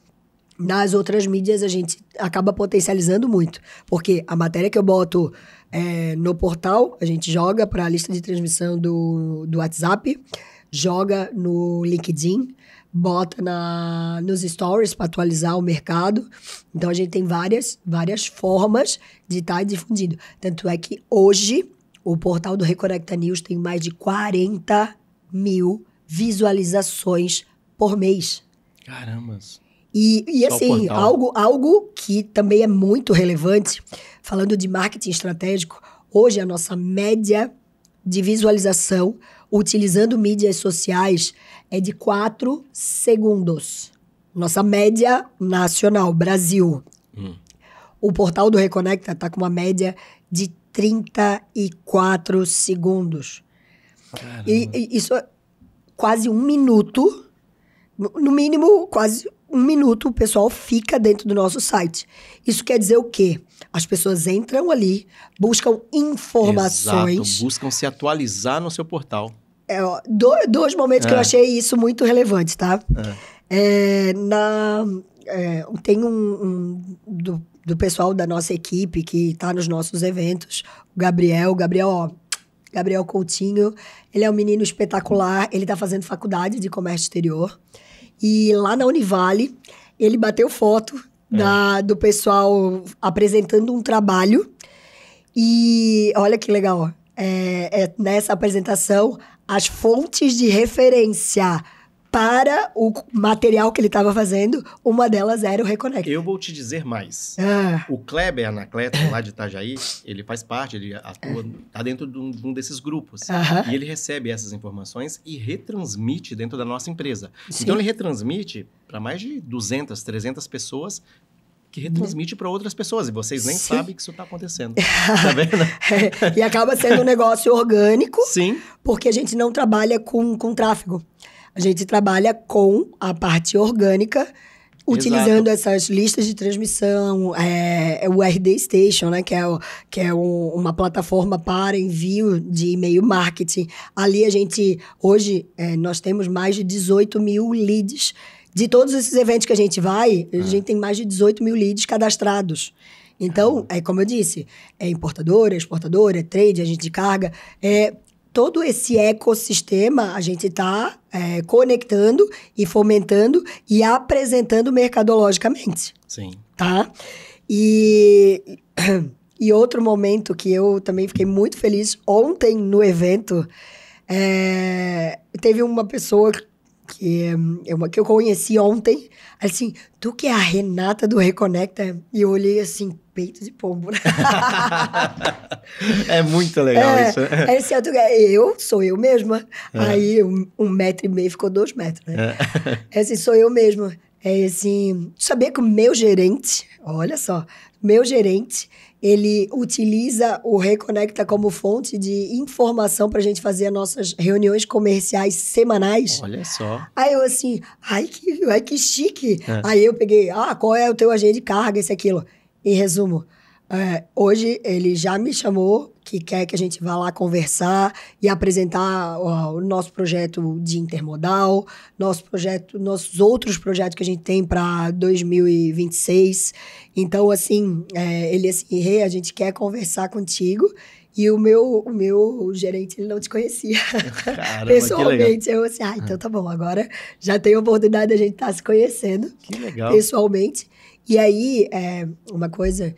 nas outras mídias, a gente acaba potencializando muito. Porque a matéria que eu boto no portal, a gente joga para a lista de transmissão do WhatsApp, joga no LinkedIn, bota nos stories para atualizar o mercado. Então, a gente tem várias formas de estar difundindo. Tanto é que hoje, o portal do Reconecta News tem mais de 40 mil visualizações por mês. Caramba! E assim, algo que também é muito relevante, falando de marketing estratégico, hoje a nossa média de visualização, utilizando mídias sociais, é de 4 segundos. Nossa média nacional, Brasil. O portal do Reconecta está com uma média de 34 segundos. E isso é quase 1 minuto, no mínimo, quase 1 minuto o pessoal fica dentro do nosso site. Isso quer dizer o quê? As pessoas entram ali, buscam informações. Exato, buscam se atualizar no seu portal. Dois momentos que eu achei isso muito relevante, tá? Tem do pessoal da nossa equipe que tá nos nossos eventos, o Gabriel Coutinho, ele é um menino espetacular, ele tá fazendo faculdade de comércio exterior. E lá na Univale, ele bateu foto do pessoal apresentando um trabalho. E olha que legal, nessa apresentação, as fontes de referência para o material que ele estava fazendo, uma delas era o Reconecta. Eu vou te dizer mais. O Kleber Anacleto, lá de Itajaí, ele faz parte, ele atua, está dentro de um desses grupos. E ele recebe essas informações e retransmite dentro da nossa empresa. Sim. Então, ele retransmite para mais de 200, 300 pessoas que retransmite para outras pessoas. E vocês nem sabem que isso está acontecendo. Tá vendo? E acaba sendo um negócio orgânico. Sim. Porque a gente não trabalha com tráfego. A gente trabalha com a parte orgânica, utilizando essas listas de transmissão, o RD Station, né, que é uma plataforma para envio de e-mail marketing. Ali hoje, nós temos mais de 18 mil leads. De todos esses eventos que a gente vai, a gente tem mais de 18 mil leads cadastrados. Então, como eu disse, é importadora, exportadora, é trade, agente de carga, todo esse ecossistema a gente está conectando e fomentando e apresentando mercadologicamente. Sim. Tá? E outro momento que eu também fiquei muito feliz, ontem no evento, teve uma pessoa que eu conheci ontem, assim, tu que é a Renata do Reconecta? E eu olhei assim, peito de pombo. É muito legal isso. Sou eu mesma. Aí 1,5 metro ficou 2 metros, né? Assim, sou eu mesma. Assim, sabia que o meu gerente, olha só, ele utiliza o Reconecta como fonte de informação pra gente fazer as nossas reuniões comerciais semanais. Olha só. Aí eu assim, ai que chique. Aí eu peguei, qual é o teu agente de carga, esse aquilo. Em resumo, hoje ele já me chamou, que quer que a gente vá lá conversar e apresentar o nosso projeto de intermodal, nossos outros projetos que a gente tem para 2026. Então, assim, ele assim, a gente quer conversar contigo. E o meu gerente, ele não te conhecia. Caramba, pessoalmente. Eu assim, então tá bom, agora já tem a oportunidade de a gente estar se conhecendo. Que legal. Pessoalmente. E aí, uma coisa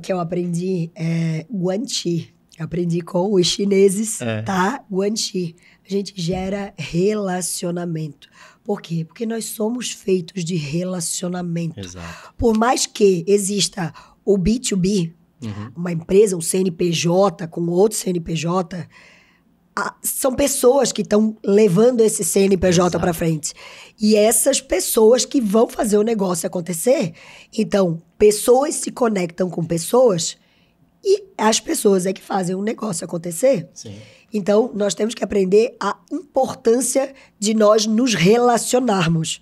que eu aprendi é Guanxi. Eu aprendi com os chineses, tá? Guanxi. A gente gera relacionamento. Por quê? Porque nós somos feitos de relacionamento. Exato. Por mais que exista o B2B, uma empresa, um CNPJ com outro CNPJ, são pessoas que estão levando esse CNPJ para frente. E essas pessoas que vão fazer o negócio acontecer. Então, pessoas se conectam com pessoas e as pessoas é que fazem o negócio acontecer. Sim. Então, nós temos que aprender a importância de nós nos relacionarmos.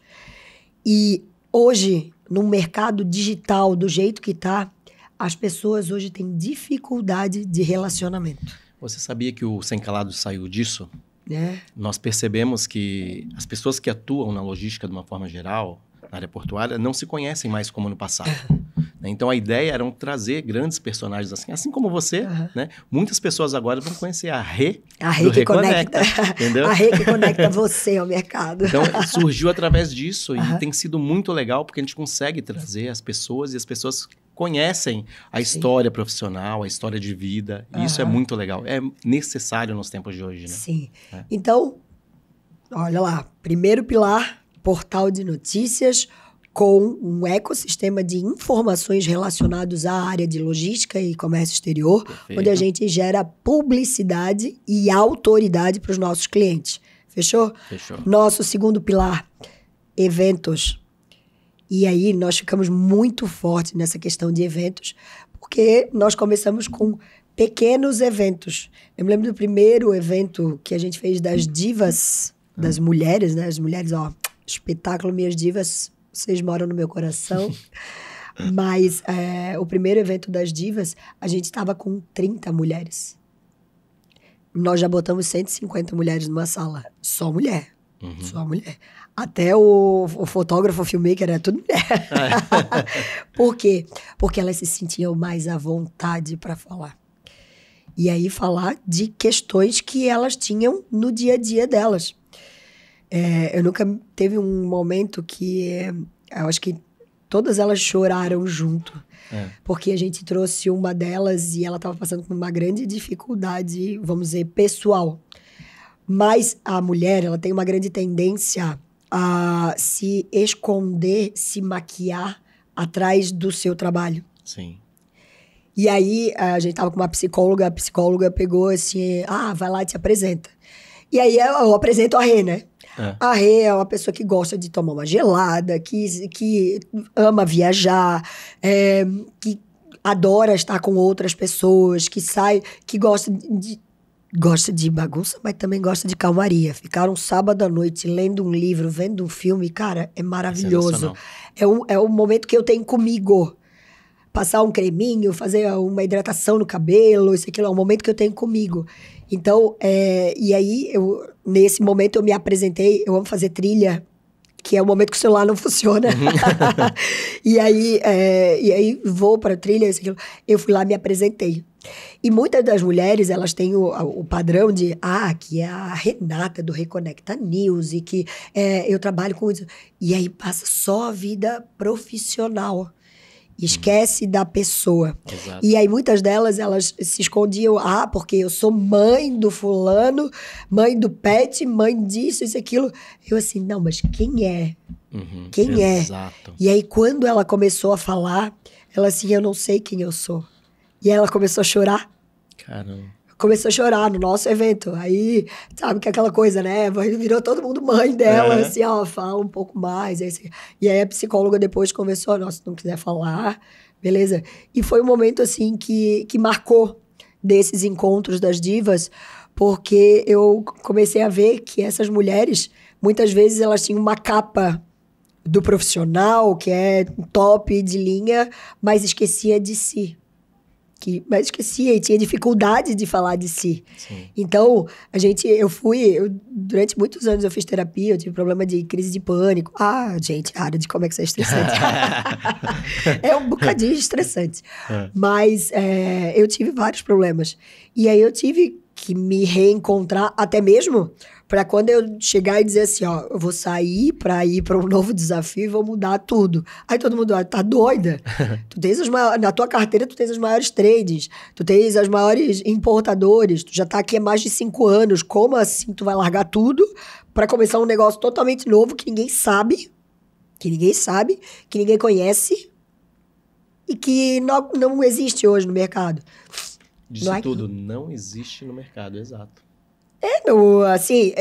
E hoje, no mercado digital, do jeito que está, as pessoas hoje têm dificuldade de relacionamento. Você sabia que o Sem Calado saiu disso? Né? Nós percebemos que as pessoas que atuam na logística de uma forma geral, na área portuária, não se conhecem mais como no passado. Então, a ideia era trazer grandes personagens assim como você, né? Muitas pessoas agora vão conhecer a Rê do Reconecta, entendeu? A Rê que conecta você ao mercado. Então, surgiu através disso e tem sido muito legal porque a gente consegue trazer as pessoas e as pessoas conhecem a história profissional, a história de vida. E isso é muito legal. É necessário nos tempos de hoje, né? Sim. Então, olha lá. Primeiro pilar, portal de notícias com um ecossistema de informações relacionados à área de logística e comércio exterior, onde a gente gera publicidade e autoridade para os nossos clientes. Fechou? Fechou. Nosso segundo pilar, eventos. E aí, nós ficamos muito fortes nessa questão de eventos, porque nós começamos com pequenos eventos. Eu me lembro do primeiro evento que a gente fez das divas, das mulheres, né? As mulheres, espetáculo Minhas Divas, vocês moram no meu coração. Mas o primeiro evento das divas, a gente estava com 30 mulheres. Nós já botamos 150 mulheres numa sala. Só mulher. Só mulher. Até o fotógrafo, o filmmaker, era tudo mulher. Por quê? Porque elas se sentiam mais à vontade para falar. E aí falar de questões que elas tinham no dia a dia delas. Eu nunca teve um momento que eu acho que todas elas choraram junto. Porque a gente trouxe uma delas e ela estava passando por uma grande dificuldade, vamos dizer, pessoal. Mas a mulher, ela tem uma grande tendência a se esconder, se maquiar atrás do seu trabalho. Sim. E aí, a gente tava com uma psicóloga, a psicóloga pegou assim, vai lá e te apresenta. E aí, eu apresento a Rê, né? A Rê é uma pessoa que gosta de tomar uma gelada, que ama viajar, que adora estar com outras pessoas, que sai, que gosta de bagunça, mas também gosta de calmaria. Ficar um sábado à noite lendo um livro, vendo um filme, cara, é maravilhoso. É o momento que eu tenho comigo. Passar um creminho, fazer uma hidratação no cabelo, isso aquilo, é um momento que eu tenho comigo. Então, e aí, nesse momento eu me apresentei, eu amo fazer trilha, que é o momento que o celular não funciona. E aí vou para trilha, isso aquilo. Eu fui lá, me apresentei. E muitas das mulheres, elas têm o padrão de, que é a Renata do Reconecta News, e que eu trabalho com isso. E aí passa só a vida profissional. Esquece da pessoa. Exato. E aí muitas delas, elas se escondiam, porque eu sou mãe do fulano, mãe do pet, mãe disso, isso, aquilo. Eu assim, não, mas quem é? Quem é? Exato. E aí quando ela começou a falar, ela assim, eu não sei quem eu sou. E aí ela começou a chorar. Caramba. Começou a chorar no nosso evento. Aí, sabe que aquela coisa, né? Virou todo mundo mãe dela, assim, fala um pouco mais. E aí a psicóloga depois conversou, se não quiser falar, beleza? E foi um momento, assim, que marcou desses encontros das divas, porque eu comecei a ver que essas mulheres, muitas vezes elas tinham uma capa do profissional, que é top de linha, mas esquecia de si. Mas esquecia e tinha dificuldade de falar de si. Sim. Então, durante muitos anos eu fiz terapia, eu tive problema de crise de pânico. Gente, a área de como é que isso é estressante. É um bocadinho estressante. Mas eu tive vários problemas. E aí eu tive que me reencontrar, até mesmo para quando eu chegar e dizer assim, ó, eu vou sair para ir para um novo desafio e vou mudar tudo. Aí todo mundo, tá doida? Tu tens na tua carteira, tu tens os maiores trades, tu tens os maiores importadores, tu já tá aqui há mais de 5 anos, como assim tu vai largar tudo para começar um negócio totalmente novo que ninguém sabe, que ninguém conhece e que não existe hoje no mercado? Disso tudo não existe no mercado, exato. Assim,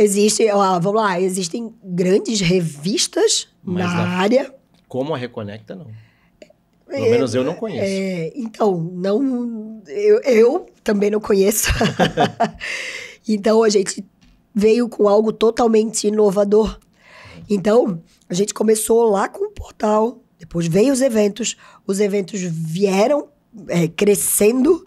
vamos lá, existem grandes revistas na área. Como a Reconecta, não. Pelo menos eu não conheço. Então, eu também não conheço. Então, a gente veio com algo totalmente inovador. Então, a gente começou lá com o portal, depois veio os eventos vieram crescendo.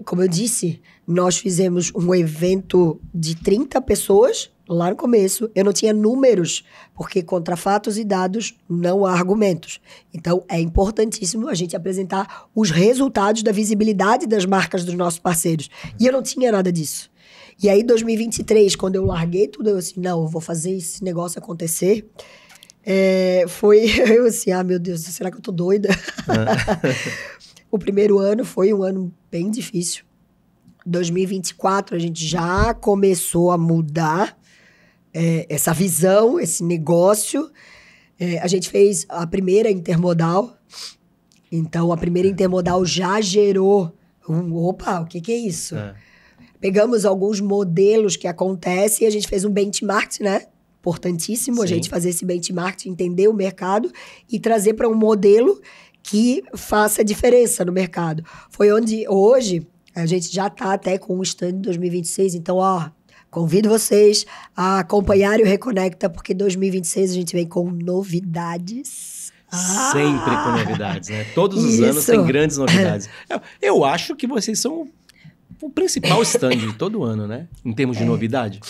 Como eu disse, nós fizemos um evento de 30 pessoas lá no começo. Eu não tinha números, porque contra fatos e dados não há argumentos. Então, é importantíssimo a gente apresentar os resultados da visibilidade das marcas dos nossos parceiros. E eu não tinha nada disso. E aí, em 2023, quando eu larguei tudo, eu assim, não, eu vou fazer esse negócio acontecer. Eu assim, meu Deus, será que eu tô doida? O primeiro ano foi um ano bem difícil. 2024, a gente já começou a mudar essa visão, esse negócio. A gente fez a primeira intermodal. Então, a primeira intermodal já gerou opa, o que é isso? Pegamos alguns modelos que acontecem e a gente fez um benchmark, né? Importantíssimo. Sim. A gente fazer esse benchmark, entender o mercado e trazer para um modelo que faça diferença no mercado. Foi onde hoje a gente já está até com um stand de 2026. Então, convido vocês a acompanharem o Reconecta, porque 2026 a gente vem com novidades. Sempre com novidades, né? Todos os anos tem grandes novidades. Eu acho que vocês são o principal stand de todo ano, né? Em termos de novidade.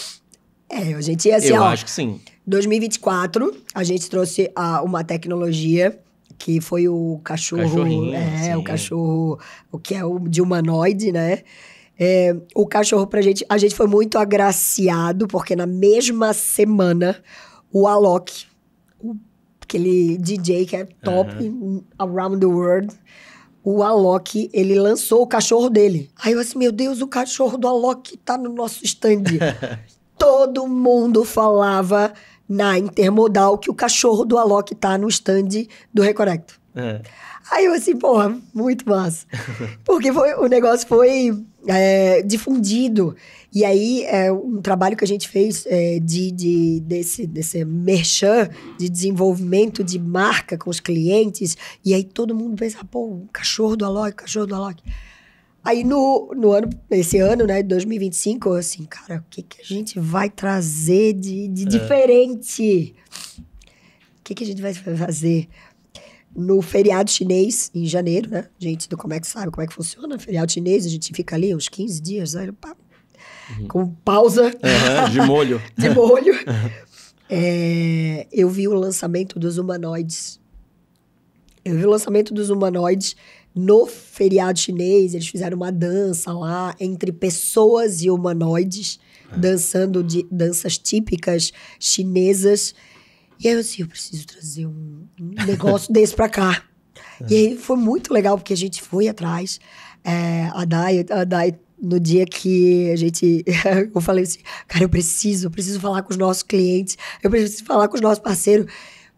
A gente ia assim, eu acho que sim. 2024, a gente trouxe uma tecnologia que foi o cachorrinho. O cachorro, o que é o de humanoide, né? O cachorro pra gente, a gente foi muito agraciado, porque na mesma semana, o Alok, aquele DJ que é top around the world, o Alok, ele lançou o cachorro dele. Aí eu assim, meu Deus, o cachorro do Alok tá no nosso stand. Todo mundo falava na Intermodal que o cachorro do Alok tá no stand do Reconecta. Aí eu assim, porra, muito massa. Porque o negócio foi difundido. E aí, um trabalho que a gente fez desse merchan, de desenvolvimento de marca com os clientes. E aí todo mundo pensa, o cachorro do Alok. Aí esse ano, né, 2025, eu assim, cara, o que a gente vai trazer de diferente? O que a gente vai fazer? No feriado chinês, em janeiro, né? Gente do Comex sabe como é que funciona. Feriado chinês, a gente fica ali uns 15 dias, aí, com pausa. De molho. De molho. Eu vi o lançamento dos humanoides. No feriado chinês, eles fizeram uma dança lá entre pessoas e humanoides, dançando danças típicas chinesas. E aí eu assim, eu preciso trazer um negócio desse pra cá. E aí foi muito legal, porque a gente foi atrás. A Dai, no dia que eu falei assim, cara, eu preciso falar com os nossos clientes, eu preciso falar com os nossos parceiros,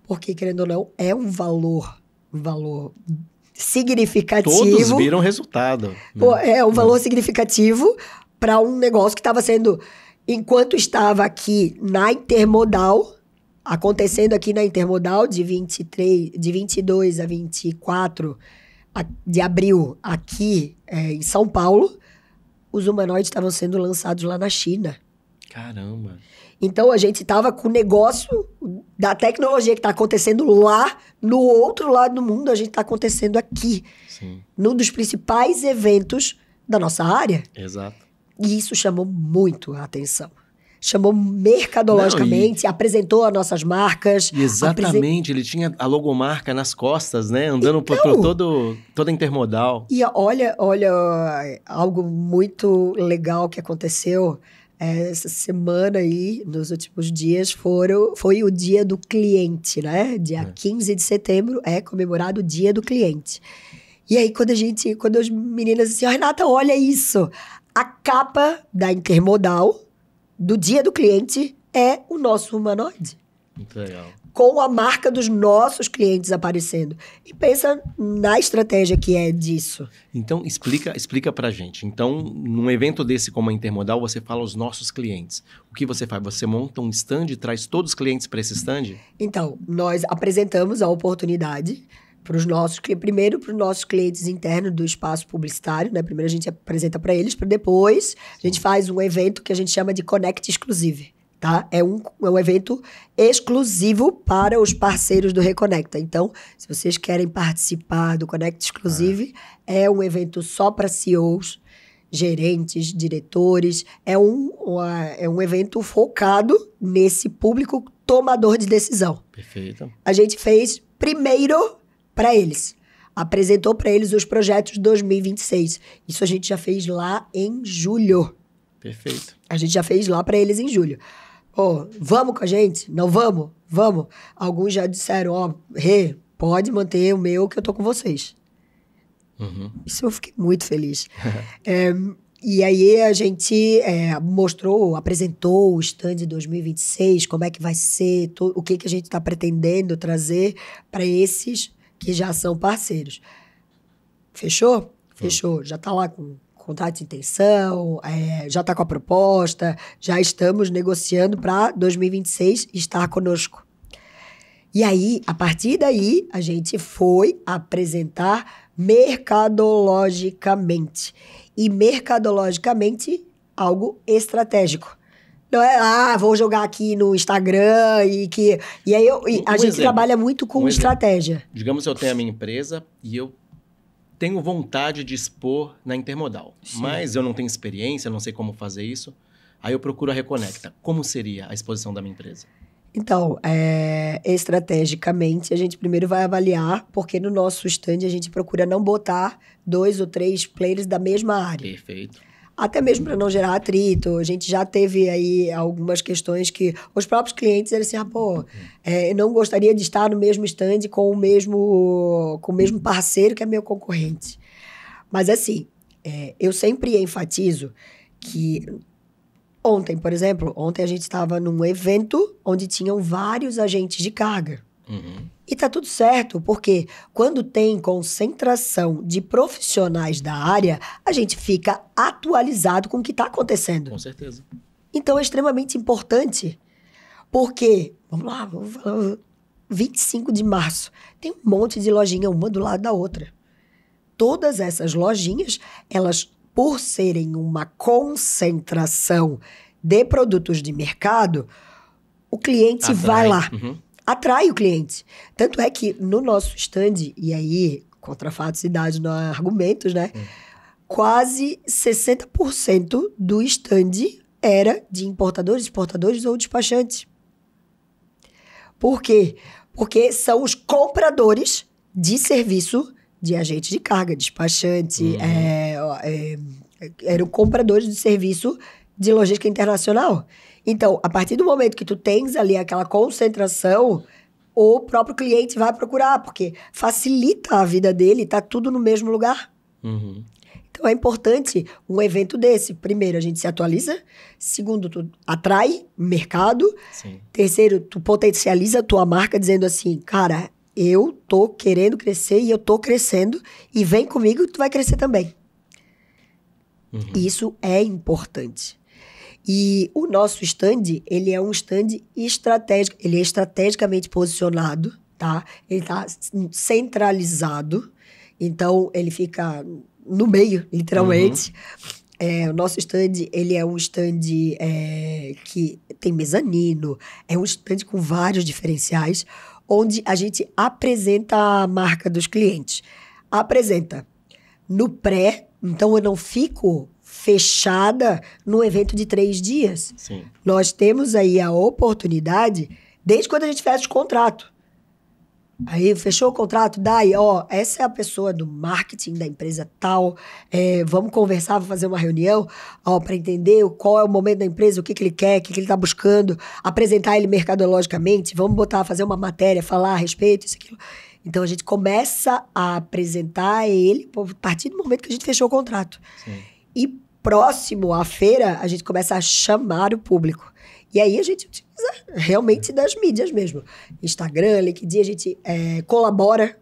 porque, querendo ou não, é um valor significativo. Todos viram resultado. Né? É um valor significativo para um negócio que estava sendo, enquanto estava aqui na Intermodal, acontecendo aqui na Intermodal de 22 a 24 de abril aqui em São Paulo, os humanoides estavam sendo lançados lá na China. Caramba! Então, a gente estava com o negócio da tecnologia que está acontecendo lá, no outro lado do mundo, a gente está acontecendo aqui. Sim. Num dos principais eventos da nossa área. Exato. E isso chamou muito a atenção. chamou mercadologicamente, apresentou as nossas marcas. Exatamente, ele tinha a logomarca nas costas, né? Andando por toda a Intermodal. E olha, algo muito legal que aconteceu essa semana aí, nos últimos dias, foi o Dia do Cliente, né? Dia 15 de setembro é comemorado o Dia do Cliente. E aí, quando as meninas assim, Renata, olha isso! A capa da Intermodal do Dia do Cliente é o nosso humanoide. Muito legal. Com a marca dos nossos clientes aparecendo. E pensa na estratégia que é disso. Então, explica pra gente. Então, num evento desse como a Intermodal, você fala aos nossos clientes. O que você faz? Você monta um stand e traz todos os clientes para esse stand? Então, nós apresentamos a oportunidade primeiro para os nossos clientes internos do espaço publicitário, né? Primeiro a gente apresenta para eles, para depois a gente faz um evento que a gente chama de Connect Exclusive, tá? É um evento exclusivo para os parceiros do Reconecta. Então, se vocês querem participar do Connect Exclusive, é um evento só para CEOs, gerentes, diretores. É um evento focado nesse público tomador de decisão. Perfeito. A gente fez primeiro para eles. Apresentou para eles os projetos 2026. Isso a gente já fez lá em julho. Perfeito. A gente já fez lá para eles em julho. Vamos com a gente? Não vamos? Vamos. Alguns já disseram, pode manter o meu que eu tô com vocês. Uhum. Isso eu fiquei muito feliz. E aí a gente apresentou o stand 2026, como é que vai ser, o que a gente está pretendendo trazer para esses que já são parceiros. Fechou? Fechou. Já está lá com contrato de intenção, já está com a proposta, já estamos negociando para 2026 estar conosco. E aí, a partir daí, a gente foi apresentar mercadologicamente. E mercadologicamente, algo estratégico. Não é, vou jogar aqui no Instagram e aí a gente trabalha muito com estratégia. Digamos que eu tenho a minha empresa e eu tenho vontade de expor na Intermodal. Sim. Mas eu não tenho experiência, não sei como fazer isso. Aí eu procuro a Reconecta. Como seria a exposição da minha empresa? Então, estrategicamente, a gente primeiro vai avaliar, porque no nosso stand a gente procura não botar 2 ou 3 players da mesma área. Perfeito. Até mesmo para não gerar atrito. A gente já teve aí algumas questões que os próprios clientes eram assim, eu não gostaria de estar no mesmo stand com o mesmo parceiro que é meu concorrente. Mas assim, eu sempre enfatizo que ontem, por exemplo, a gente estava num evento onde tinham vários agentes de carga. Uhum. E tá tudo certo, porque quando tem concentração de profissionais da área, a gente fica atualizado com o que está acontecendo. Com certeza. Então é extremamente importante, porque, vamos falar, 25 de março, tem um monte de lojinha, uma do lado da outra. Todas essas lojinhas, elas, por serem uma concentração de produtos de mercado, o cliente vai lá. Uhum. Atrai o cliente. Tanto é que no nosso stand, e aí, contra fatos e dados, não há argumentos, né? Quase 60% do stand era de importadores, exportadores ou despachantes. Por quê? Porque são os compradores de serviço de agente de carga, despachante, eram compradores de serviço de logística internacional. Então, a partir do momento que tu tens ali aquela concentração, o próprio cliente vai procurar, porque facilita a vida dele, tá tudo no mesmo lugar. Uhum. Então, é importante um evento desse. Primeiro, a gente se atualiza. Segundo, tu atrai mercado. Sim. Terceiro, tu potencializa a tua marca, dizendo assim, cara, eu tô querendo crescer e eu tô crescendo, e vem comigo que tu vai crescer também. Uhum. Isso é importante. E o nosso stand, ele é um stand estratégico, ele é estrategicamente posicionado, tá? Ele tá centralizado, então ele fica no meio, literalmente. Uhum. O nosso stand, ele é um stand que tem mezanino, é um stand com vários diferenciais, onde a gente apresenta a marca dos clientes. Apresenta no pré, Então, eu não fico fechada no evento de 3 dias. Sim. Nós temos aí a oportunidade, desde quando a gente fecha o contrato. Aí, fechou o contrato, daí, essa é a pessoa do marketing da empresa tal, vamos conversar, vamos fazer uma reunião, para entender qual é o momento da empresa, o que ele quer, o que ele está buscando, apresentar ele mercadologicamente, vamos fazer uma matéria, falar a respeito, isso, aquilo. Então, a gente começa a apresentar ele a partir do momento que a gente fechou o contrato. Sim. E próximo à feira, a gente começa a chamar o público. E aí a gente utiliza realmente das mídias mesmo. Instagram, LinkedIn, a gente colabora.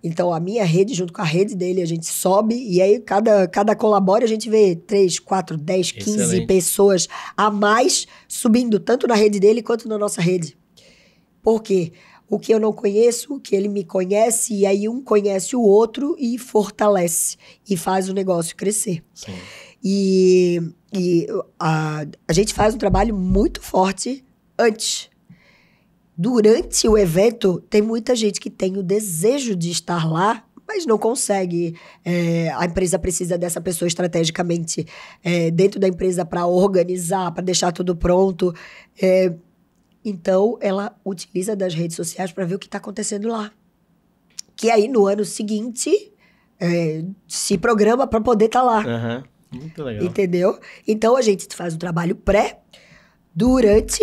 Então, a minha rede, junto com a rede dele, a gente sobe. E aí, cada colabora, a gente vê 3, 4, 10, 15 Excelente. pessoas a mais subindo, tanto na rede dele quanto na nossa rede. Por quê? O que eu não conheço, o que ele me conhece, e aí um conhece o outro e fortalece. E faz o negócio crescer. Sim. E a gente faz um trabalho muito forte antes. Durante o evento, tem muita gente que tem o desejo de estar lá, mas não consegue. A empresa precisa dessa pessoa estrategicamente dentro da empresa para organizar, para deixar tudo pronto. Então, ela utiliza das redes sociais para ver o que está acontecendo lá. Que aí, no ano seguinte, se programa para poder estar lá. Aham. Muito legal. Entendeu? Então, a gente faz o trabalho pré, durante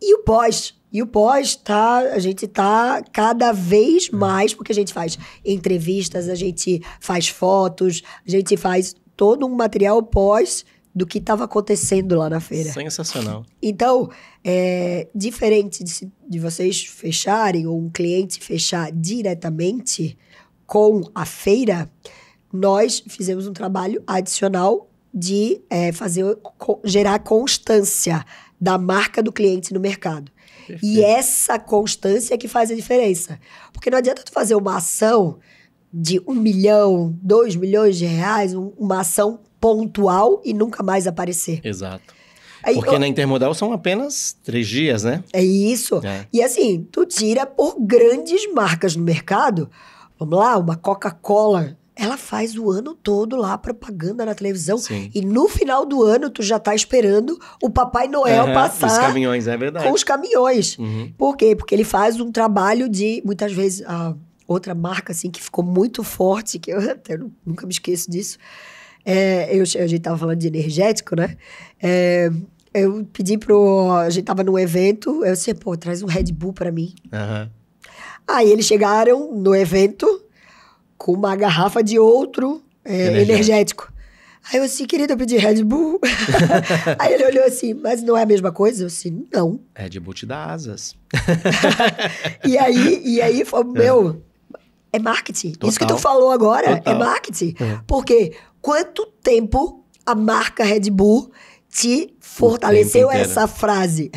e o pós. E o pós, a gente tá cada vez mais, porque a gente faz entrevistas, a gente faz fotos, a gente faz todo um material pós do que estava acontecendo lá na feira. Sensacional. Então, diferente de vocês fecharem, ou um cliente fechar diretamente com a feira, nós fizemos um trabalho adicional de gerar constância da marca do cliente no mercado. Perfeito. E essa constância é que faz a diferença. Porque não adianta tu fazer uma ação de 1 milhão, 2 milhões de reais, uma ação pontual e nunca mais aparecer. Exato. Aí, porque na Intermodal são apenas 3 dias, né? É isso. E assim, tu tira por grandes marcas no mercado. Vamos lá, uma Coca-Cola. Ela faz o ano todo lá propaganda na televisão. Sim. E no final do ano, tu já tá esperando o Papai Noel passar. Os caminhões, é verdade. Com os caminhões. Uhum. Por quê? Porque ele faz um trabalho de, muitas vezes, outra marca assim que ficou muito forte, que eu até nunca me esqueço disso. A gente tava falando de energético, né? Eu pedi a gente tava num evento, eu disse, traz um Red Bull pra mim. Uhum. Aí eles chegaram no evento com uma garrafa de outro energético. Aí eu disse, querido, eu pedi Red Bull. Aí ele olhou assim, mas não é a mesma coisa? Eu disse, não. Red Bull te dá asas. E aí foi, é marketing. Total. Isso que tu falou agora Total. é marketing. Porque quanto tempo a marca Red Bull te fortaleceu essa frase?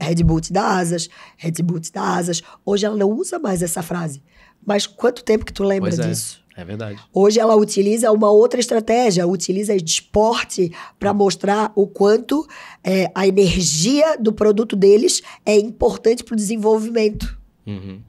Red Bull te dá asas, Red Bull te dá asas. Hoje ela não usa mais essa frase. Mas quanto tempo que tu lembra disso? É verdade. Hoje ela utiliza uma outra estratégia, utiliza esporte para mostrar o quanto a energia do produto deles é importante para o desenvolvimento. Uhum.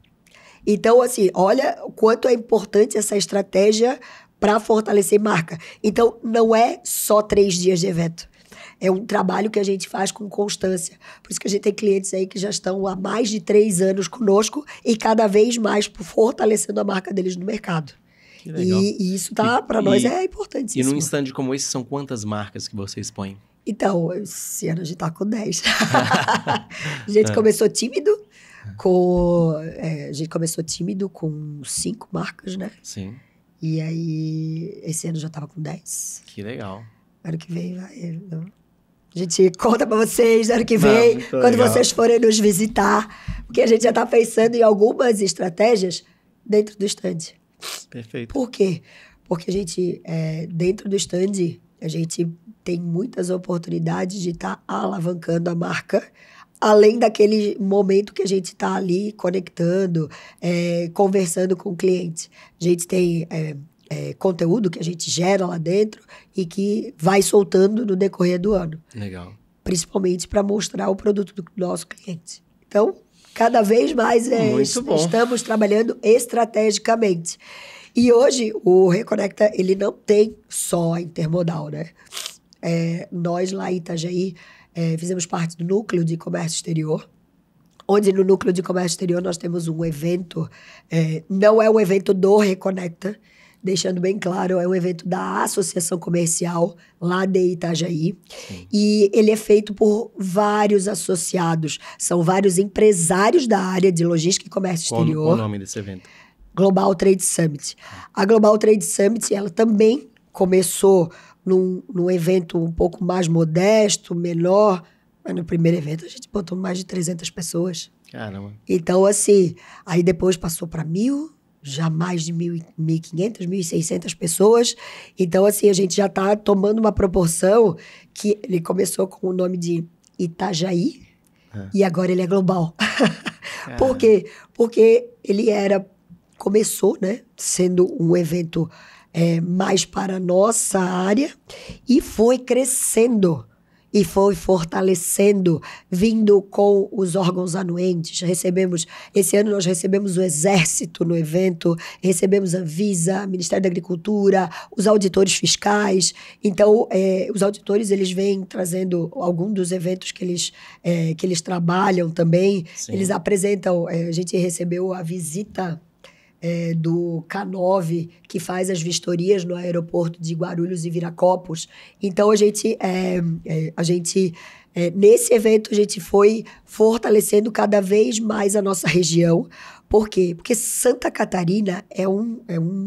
Então, assim, olha o quanto é importante essa estratégia para fortalecer marca. Então, não é só 3 dias de evento. É um trabalho que a gente faz com constância. Por isso que a gente tem clientes aí que já estão há mais de 3 anos conosco e cada vez mais fortalecendo a marca deles no mercado. Que legal. E isso para nós é importante. E num stand como esse, são quantas marcas que você expõe? Então, esse ano a gente tá com 10. A gente começou tímido com 5 marcas, né? Sim. E aí, esse ano já tava com 10. Que legal. Ano que vem vai... A gente conta pra vocês ano que vem, quando legal. vocês forem nos visitar. Porque a gente já tá pensando em algumas estratégias dentro do stand. Perfeito. Por quê? Porque a gente, dentro do stand, a gente tem muitas oportunidades de estar alavancando a marca, além daquele momento que a gente está ali conectando, conversando com o cliente. A gente tem conteúdo que a gente gera lá dentro e que vai soltando no decorrer do ano. Legal. Principalmente para mostrar o produto do nosso cliente. Então, cada vez mais estamos trabalhando estrategicamente. E hoje, o Reconecta, ele não tem só a intermodal, né? Nós lá em Itajaí fizemos parte do Núcleo de Comércio Exterior, onde no Núcleo de Comércio Exterior nós temos um evento, não é um evento do Reconecta, deixando bem claro, é um evento da Associação Comercial lá de Itajaí. Sim. E ele é feito por vários associados, são vários empresários da área de logística e comércio exterior. Qual o nome desse evento? Global Trade Summit. A Global Trade Summit, ela também começou num evento um pouco mais modesto, menor, mas no primeiro evento a gente botou mais de 300 pessoas. Caramba. Então, assim, aí depois passou para 1.000, já mais de 1.500, 1.600 pessoas. Então, assim, a gente já está tomando uma proporção que ele começou com o nome de Itajaí e agora ele é global. Por quê? Porque ele começou, né, sendo um evento mais para a nossa área e foi crescendo e foi fortalecendo, vindo com os órgãos anuentes. Esse ano nós recebemos o Exército no evento, recebemos a Visa, Ministério da Agricultura, os auditores fiscais. Então, os auditores, eles vêm trazendo alguns dos eventos que eles trabalham também. Sim. Eles apresentam, a gente recebeu a visita do K9, que faz as vistorias no aeroporto de Guarulhos e Viracopos. Então, nesse evento, a gente foi fortalecendo cada vez mais a nossa região. Por quê? Porque Santa Catarina é um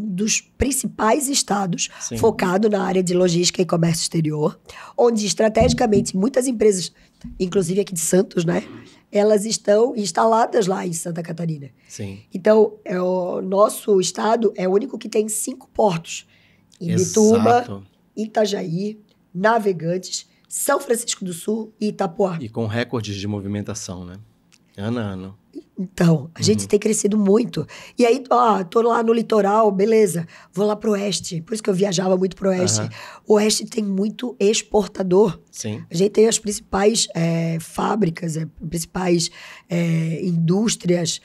dos principais estados focado na área de logística e comércio exterior, onde, estrategicamente, muitas empresas, inclusive aqui de Santos, né, elas estão instaladas lá em Santa Catarina. Sim. Então, o nosso estado é o único que tem 5 portos. Imbituba, Itajaí, Navegantes, São Francisco do Sul e Itapoá. E com recordes de movimentação, né? Ano a ano. Então, a gente tem crescido muito. E aí, tô lá no litoral, beleza, vou lá pro oeste. Por isso que eu viajava muito pro oeste. O oeste tem muito exportador. Sim. A gente tem as principais fábricas, principais indústrias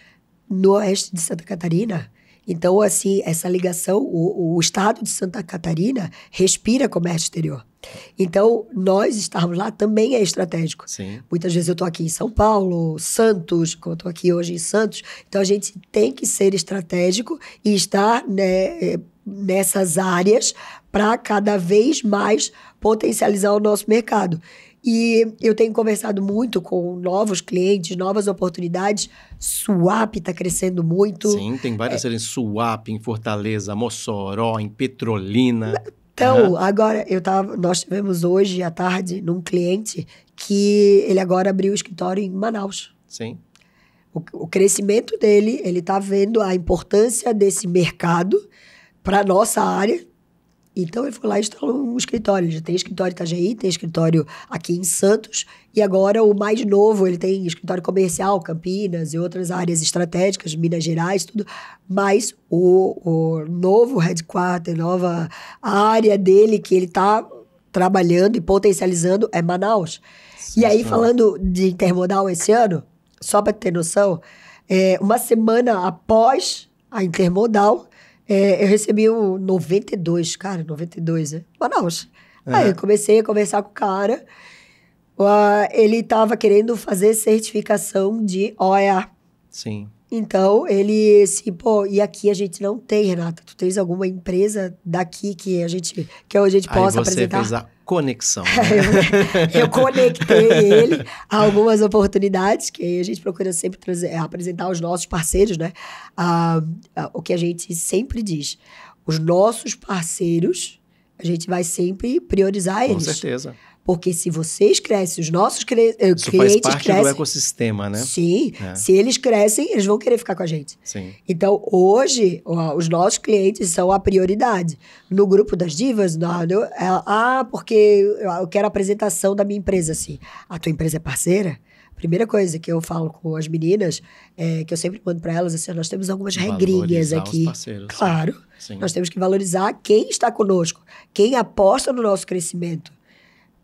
no oeste de Santa Catarina. Então, assim, essa ligação, o estado de Santa Catarina respira comércio exterior. Então, nós estarmos lá também é estratégico. Sim. Muitas vezes eu estou aqui em São Paulo, Santos, como eu estou aqui hoje em Santos. Então, a gente tem que ser estratégico e estar, né, nessas áreas para cada vez mais potencializar o nosso mercado. E eu tenho conversado muito com novos clientes, novas oportunidades. Suape está crescendo muito. Sim, tem várias em Suape, em Fortaleza, Mossoró, em Petrolina. Então, agora, nós tivemos hoje à tarde num cliente que ele agora abriu o escritório em Manaus. Sim. O crescimento dele, ele está vendo a importância desse mercado para a nossa área. Então, ele foi lá e instalou um escritório. Ele já tem escritório em Itajaí, tem escritório aqui em Santos. E agora, o mais novo, ele tem escritório comercial, Campinas e outras áreas estratégicas, Minas Gerais, tudo. Mas o novo headquarter, nova área dele que ele está trabalhando e potencializando é Manaus. Sim, e aí, falando de intermodal esse ano, só para ter noção, uma semana após a intermodal, eu recebi um 92, Manaus. Aí eu comecei a conversar com o cara. Ele estava querendo fazer certificação de OEA. Sim. Então, ele assim, e aqui a gente não tem, Renata. Tu tens alguma empresa daqui que a gente possa apresentar? Aí você fez a conexão. Né? Eu conectei ele a algumas oportunidades, que aí a gente procura sempre apresentar os nossos parceiros, né? O que a gente sempre diz. Os nossos parceiros, a gente vai sempre priorizar eles. Com certeza. Porque se vocês crescem, os nossos clientes faz parte do ecossistema, né? Sim. Se eles crescem, eles vão querer ficar com a gente. Sim. Então, hoje, os nossos clientes são a prioridade. No grupo das divas, porque eu quero a apresentação da minha empresa, assim. A tua empresa é parceira? Primeira coisa que eu falo com as meninas, que eu sempre mando para elas, assim, nós temos algumas regrinhas aqui. Os parceiros, claro. Sim. Nós temos que valorizar quem está conosco, quem aposta no nosso crescimento.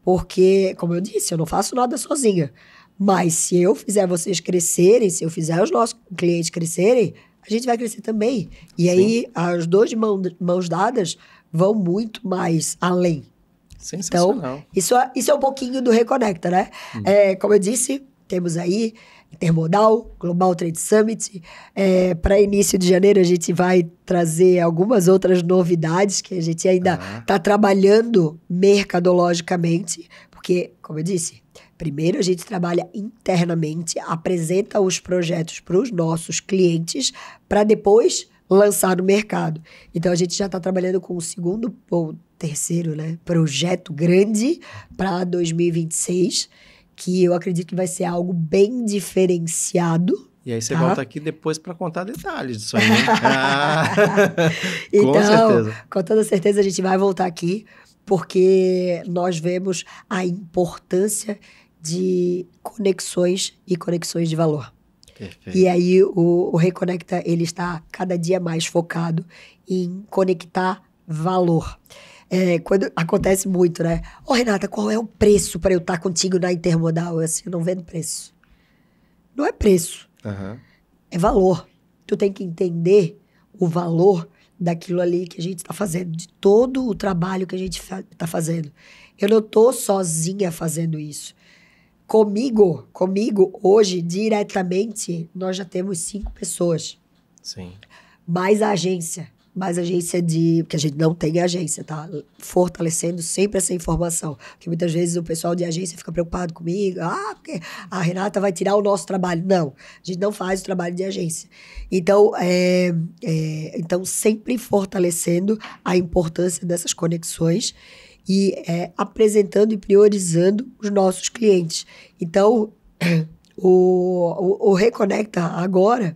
Porque, como eu disse, eu não faço nada sozinha. Mas se eu fizer vocês crescerem, se eu fizer os nossos clientes crescerem, a gente vai crescer também. E aí, as duas de mãos dadas vão muito mais além. Sensacional. Então, isso é um pouquinho do Reconecta, né? Como eu disse, temos aí Intermodal, Global Trade Summit. Para início de janeiro, a gente vai trazer algumas outras novidades que a gente ainda está trabalhando mercadologicamente. Porque, como eu disse, primeiro a gente trabalha internamente, apresenta os projetos para os nossos clientes, para depois lançar no mercado. Então, a gente já está trabalhando com o segundo ou terceiro, né, projeto grande para 2026, que eu acredito que vai ser algo bem diferenciado. E aí você volta aqui depois para contar detalhes disso aí, né? Então, com certeza. Com toda certeza a gente vai voltar aqui, porque nós vemos a importância de conexões e conexões de valor. Perfeito. E aí o Reconecta, ele está cada dia mais focado em conectar valor. Quando acontece muito, né? Renata, qual é o preço para eu estar contigo na Intermodal? Eu não vendo preço. Não é preço. É valor. Tu tem que entender o valor daquilo ali que a gente está fazendo, de todo o trabalho que a gente está fazendo. Eu não estou sozinha fazendo isso. Comigo, hoje, diretamente, nós já temos 5 pessoas. Sim. Mais a agência porque a gente não tem agência, tá? Fortalecendo sempre essa informação. Porque muitas vezes o pessoal de agência fica preocupado comigo. Porque a Renata vai tirar o nosso trabalho. Não, a gente não faz o trabalho de agência. Então, então sempre fortalecendo a importância dessas conexões e apresentando e priorizando os nossos clientes. Então, o Reconecta agora,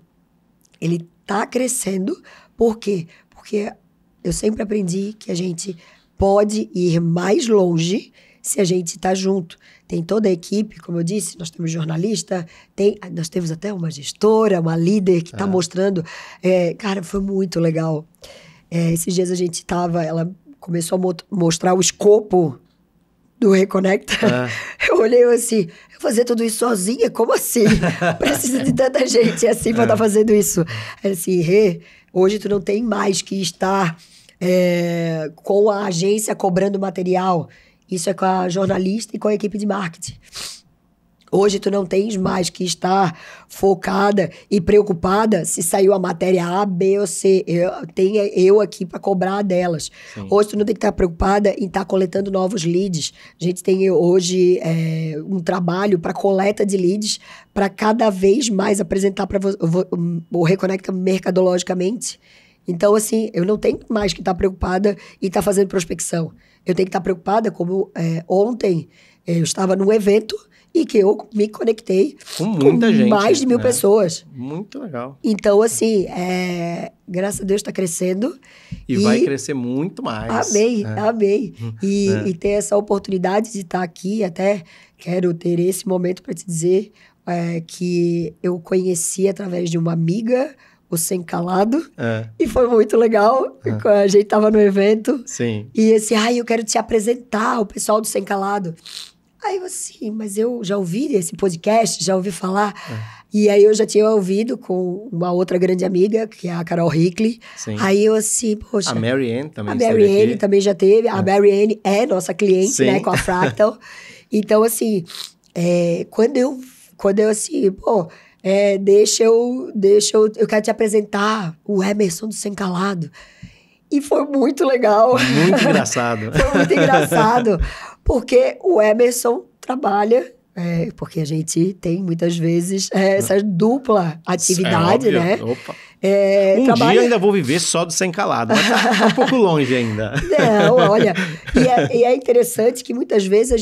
ele está crescendo. Por quê? Porque eu sempre aprendi que a gente pode ir mais longe se a gente está junto. Tem toda a equipe, como eu disse, nós temos jornalista, nós temos até uma gestora, uma líder que está mostrando. Cara, foi muito legal. Esses dias a gente ela começou a mostrar o escopo do Reconecta. Eu olhei assim, eu fazer tudo isso sozinha? Como assim? Precisa de tanta gente assim para estar fazendo isso. Assim, hoje tu não tem mais que estar com a agência cobrando material. Isso é com a jornalista e com a equipe de marketing. Hoje tu não tens mais que estar focada e preocupada se saiu a matéria A, B ou C. Eu aqui para cobrar delas. Sim. Hoje tu não tem que estar preocupada em estar coletando novos leads. A gente tem hoje um trabalho para coleta de leads para cada vez mais apresentar para o Reconecta mercadologicamente. Então, assim, eu não tenho mais que estar preocupada em estar fazendo prospecção. Eu tenho que estar preocupada, como ontem eu estava num evento e que eu me conectei com muita gente, mais de 1000 pessoas. Muito legal. Então, assim, graças a Deus está crescendo. E vai crescer muito mais. Amei. E ter essa oportunidade de estar aqui, até quero ter esse momento para te dizer que eu conheci através de uma amiga, o Sem Calado, e foi muito legal. A gente tava no evento. Sim. E assim, eu quero te apresentar o pessoal do Sem Calado. Aí eu assim, mas eu já ouvi esse podcast, já ouvi falar. E aí eu já tinha ouvido com uma outra grande amiga, que é a Carol Hickley. Sim. Aí eu assim, poxa... A Mary Ann também A Mary Ann também já teve. A Mary Ann é nossa cliente, Sim. né, com a Fractal. Então, assim, quando eu assim, eu quero te apresentar o Emerson do Sem Calado. E foi muito legal. Muito engraçado. Foi muito engraçado. Porque o Emerson trabalha, porque a gente tem muitas vezes essa dupla atividade, né? Opa. Trabalha... dia ainda vou viver só do Sem Calado, mas tá um pouco longe ainda. Não, olha, e é interessante que muitas vezes a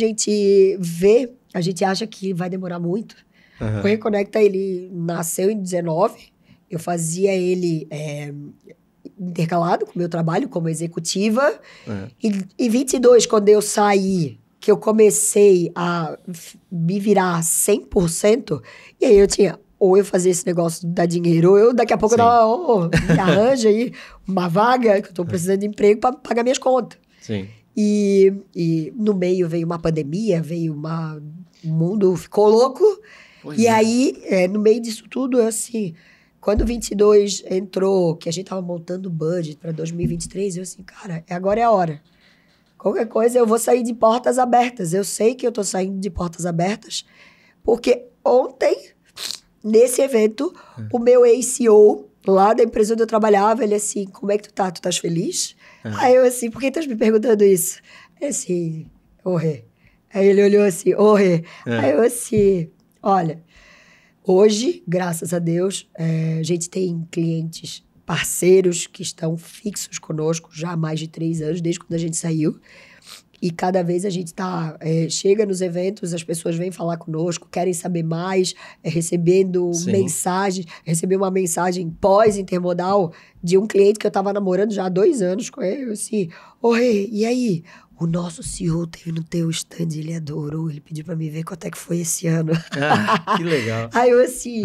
gente acha que vai demorar muito. O Reconecta, ele nasceu em 19, eu fazia ele intercalado com o meu trabalho como executiva. E 22, quando eu saí, que eu comecei a me virar 100%, e aí eu tinha, ou eu fazia esse negócio dar dinheiro, ou eu daqui a pouco me arranja aí uma vaga, que eu tô precisando de emprego para pagar minhas contas. Sim. E no meio veio uma pandemia, o mundo ficou louco. E aí, no meio disso tudo, eu assim... Quando o 22 entrou, que a gente tava montando o budget para 2023, eu assim, cara, agora é a hora. Qualquer coisa, eu vou sair de portas abertas. Eu sei que eu tô saindo de portas abertas, porque ontem, nesse evento, o meu ACO, lá da empresa onde eu trabalhava, ele assim, como é que tu tá? Tu estás feliz? Aí eu assim, por que estás me perguntando isso? Ele assim, Rê. Aí ele olhou assim, Rê. Aí eu assim, olha, hoje, graças a Deus, a gente tem clientes parceiros que estão fixos conosco já há mais de 3 anos, desde quando a gente saiu. E cada vez a gente chega nos eventos, as pessoas vêm falar conosco, querem saber mais, recebendo mensagens. Recebi uma mensagem pós-intermodal de um cliente que eu estava namorando já há 2 anos com ele. Assim, Rê, e aí? O nosso CEO teve no teu stand, ele adorou, ele pediu para me ver quanto é que foi esse ano. Que legal. Aí eu assim,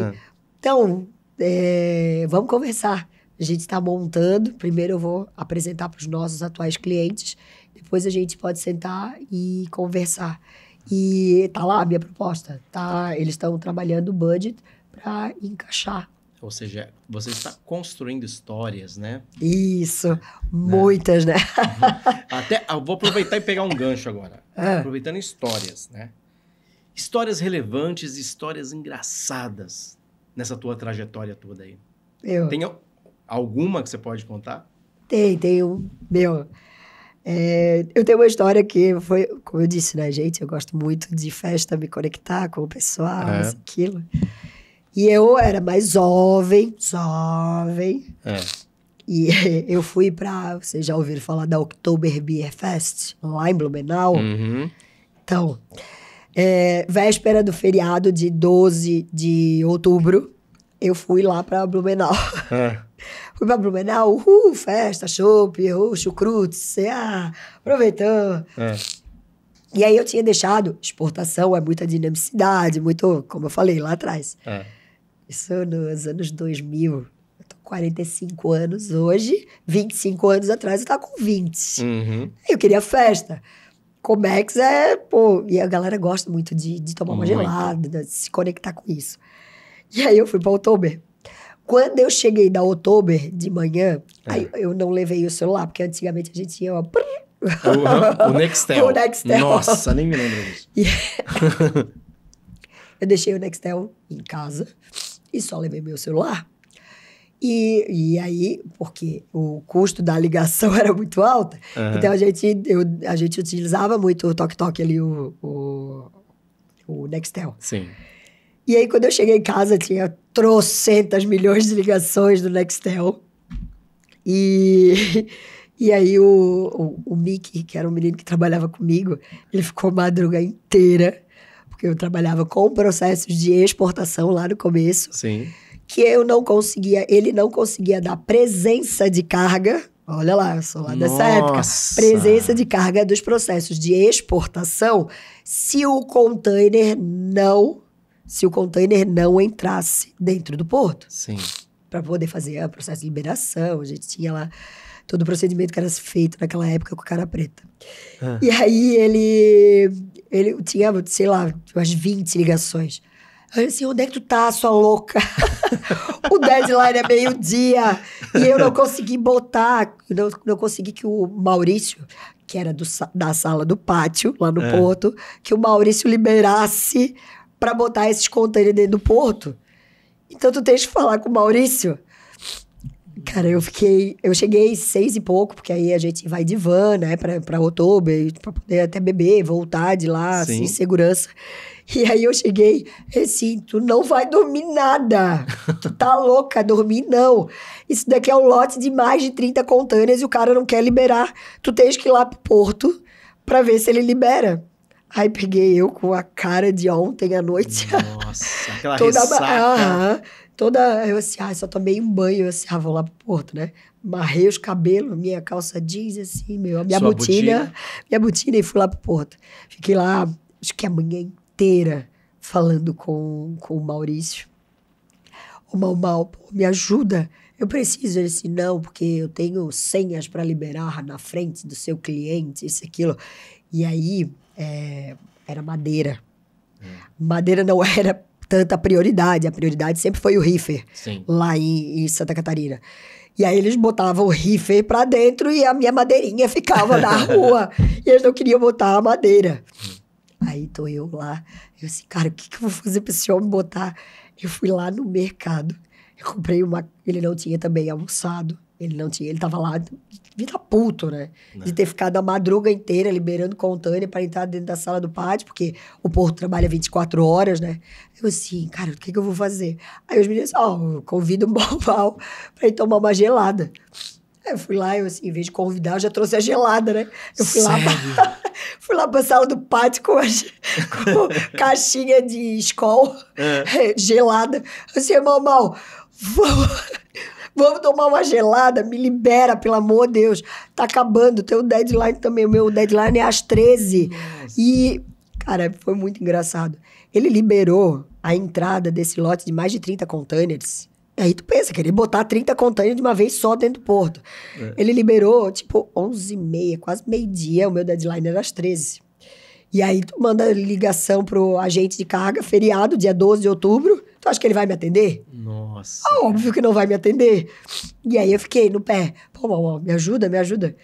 então, vamos conversar. A gente está montando. Primeiro eu vou apresentar para os nossos atuais clientes. Depois a gente pode sentar e conversar. E tá lá a minha proposta. Tá? Eles estão trabalhando o budget para encaixar. Ou seja, você está construindo histórias, né? Isso. Muitas, né? Até, eu vou aproveitar e pegar um gancho agora. Aproveitando histórias, né? Histórias relevantes e histórias engraçadas nessa tua trajetória toda aí. Tem alguma que você pode contar? Tem um. Eu tenho uma história que foi, como eu disse, né, gente? Eu gosto muito de festa, me conectar com o pessoal, aquilo. E eu era mais jovem. E eu fui pra... Vocês já ouviram falar da Oktober Beer Fest, lá em Blumenau? Então, véspera do feriado de 12 de outubro, eu fui lá pra Blumenau. Fui pra Blumenau, festa, chopp, chucrutes, aproveitando. E aí eu tinha deixado, exportação é muita dinamicidade, muito, como eu falei lá atrás. Isso nos anos 2000. Eu tô com 45 anos hoje, 25 anos atrás eu tava com 20. Eu queria festa. Comex e a galera gosta muito de tomar uma gelada, de se conectar com isso. E aí eu fui pra Oktober. Quando eu cheguei da Oktober de manhã, aí eu não levei o celular, porque antigamente a gente tinha o Nextel. O Nextel. Nossa, nem me lembro disso. Eu deixei o Nextel em casa e só levei meu celular. E aí, porque o custo da ligação era muito alto, então a gente utilizava muito o toque-toque ali, o Nextel. Sim. E aí, quando eu cheguei em casa, tinha trocentas milhões de ligações do Nextel. E aí, o Mickey, que era um menino que trabalhava comigo, ele ficou a madruga inteira, porque eu trabalhava com processos de exportação lá no começo. Sim. Que ele não conseguia dar presença de carga. Olha lá, eu sou lá dessa época. Presença de carga dos processos de exportação se o container não entrasse dentro do porto. Sim. Para poder fazer o processo de liberação. A gente tinha lá todo o procedimento que era feito naquela época com cara preta. E aí ele tinha, sei lá, umas 20 ligações. Aí assim, onde é que tu tá, sua louca? O deadline é meio-dia. E eu não consegui botar, não consegui que o Maurício, que era da sala do pátio, lá no porto, que o Maurício liberasse para botar esses containers dentro do porto. Então tu tens que falar com o Maurício. Cara, eu cheguei 6 e pouco, porque aí a gente vai de van, né, pra Oktober, pra poder até beber, voltar de lá, assim, em segurança. E aí eu cheguei, assim, tu não vai dormir nada. Tu tá louca, dormir não. Isso daqui é um lote de mais de 30 containers e o cara não quer liberar. Tu tens que ir lá pro porto pra ver se ele libera. Aí peguei eu com a cara de ontem à noite. Nossa, aquela ressaca. Eu assim, só tomei um banho, eu assim, vou lá pro porto, né? Amarrei os cabelos, minha calça jeans, assim, minha botina e fui lá pro porto. Fiquei lá, acho que a manhã inteira, falando com o Maurício. Ô, Mal, me ajuda. Eu preciso. Ele disse, não, porque eu tenho senhas para liberar na frente do seu cliente, isso, aquilo. E aí, era madeira. Madeira não era tanta prioridade. A prioridade sempre foi o reefer, Sim. lá em Santa Catarina. E aí eles botavam o reefer pra dentro e a minha madeirinha ficava na rua. E eles não queriam botar a madeira. Aí tô eu lá, eu assim, cara, o que eu vou fazer pra esse homem botar? Eu fui lá no mercado, eu comprei ele não tinha também almoçado, ele tava lá, vida puto, né? De ter ficado a madruga inteira liberando container para entrar dentro da sala do pátio, porque o porto trabalha 24 horas, né? Eu assim, cara, o que eu vou fazer? Aí os meninos, eu convido o Baubal pra ir tomar uma gelada. Aí eu fui lá, eu assim, em vez de convidar, eu já trouxe a gelada, né? Eu fui fui lá pra sala do pátio com caixinha de Skol gelada. Eu assim, Baubal, vamos tomar uma gelada, me libera, pelo amor de Deus. Tá acabando, teu deadline também. O meu deadline é às 13. Nossa. E, cara, foi muito engraçado. Ele liberou a entrada desse lote de mais de 30 containers. E aí tu pensa, queria botar 30 containers de uma vez só dentro do porto. Ele liberou, tipo, 11h30, quase meio-dia. O meu deadline era às 13. E aí tu manda ligação pro agente de carga, feriado, dia 12 de outubro. Tu acha que ele vai me atender? Nossa. Óbvio que não vai me atender. E aí eu fiquei no pé. Pô, me ajuda, me ajuda.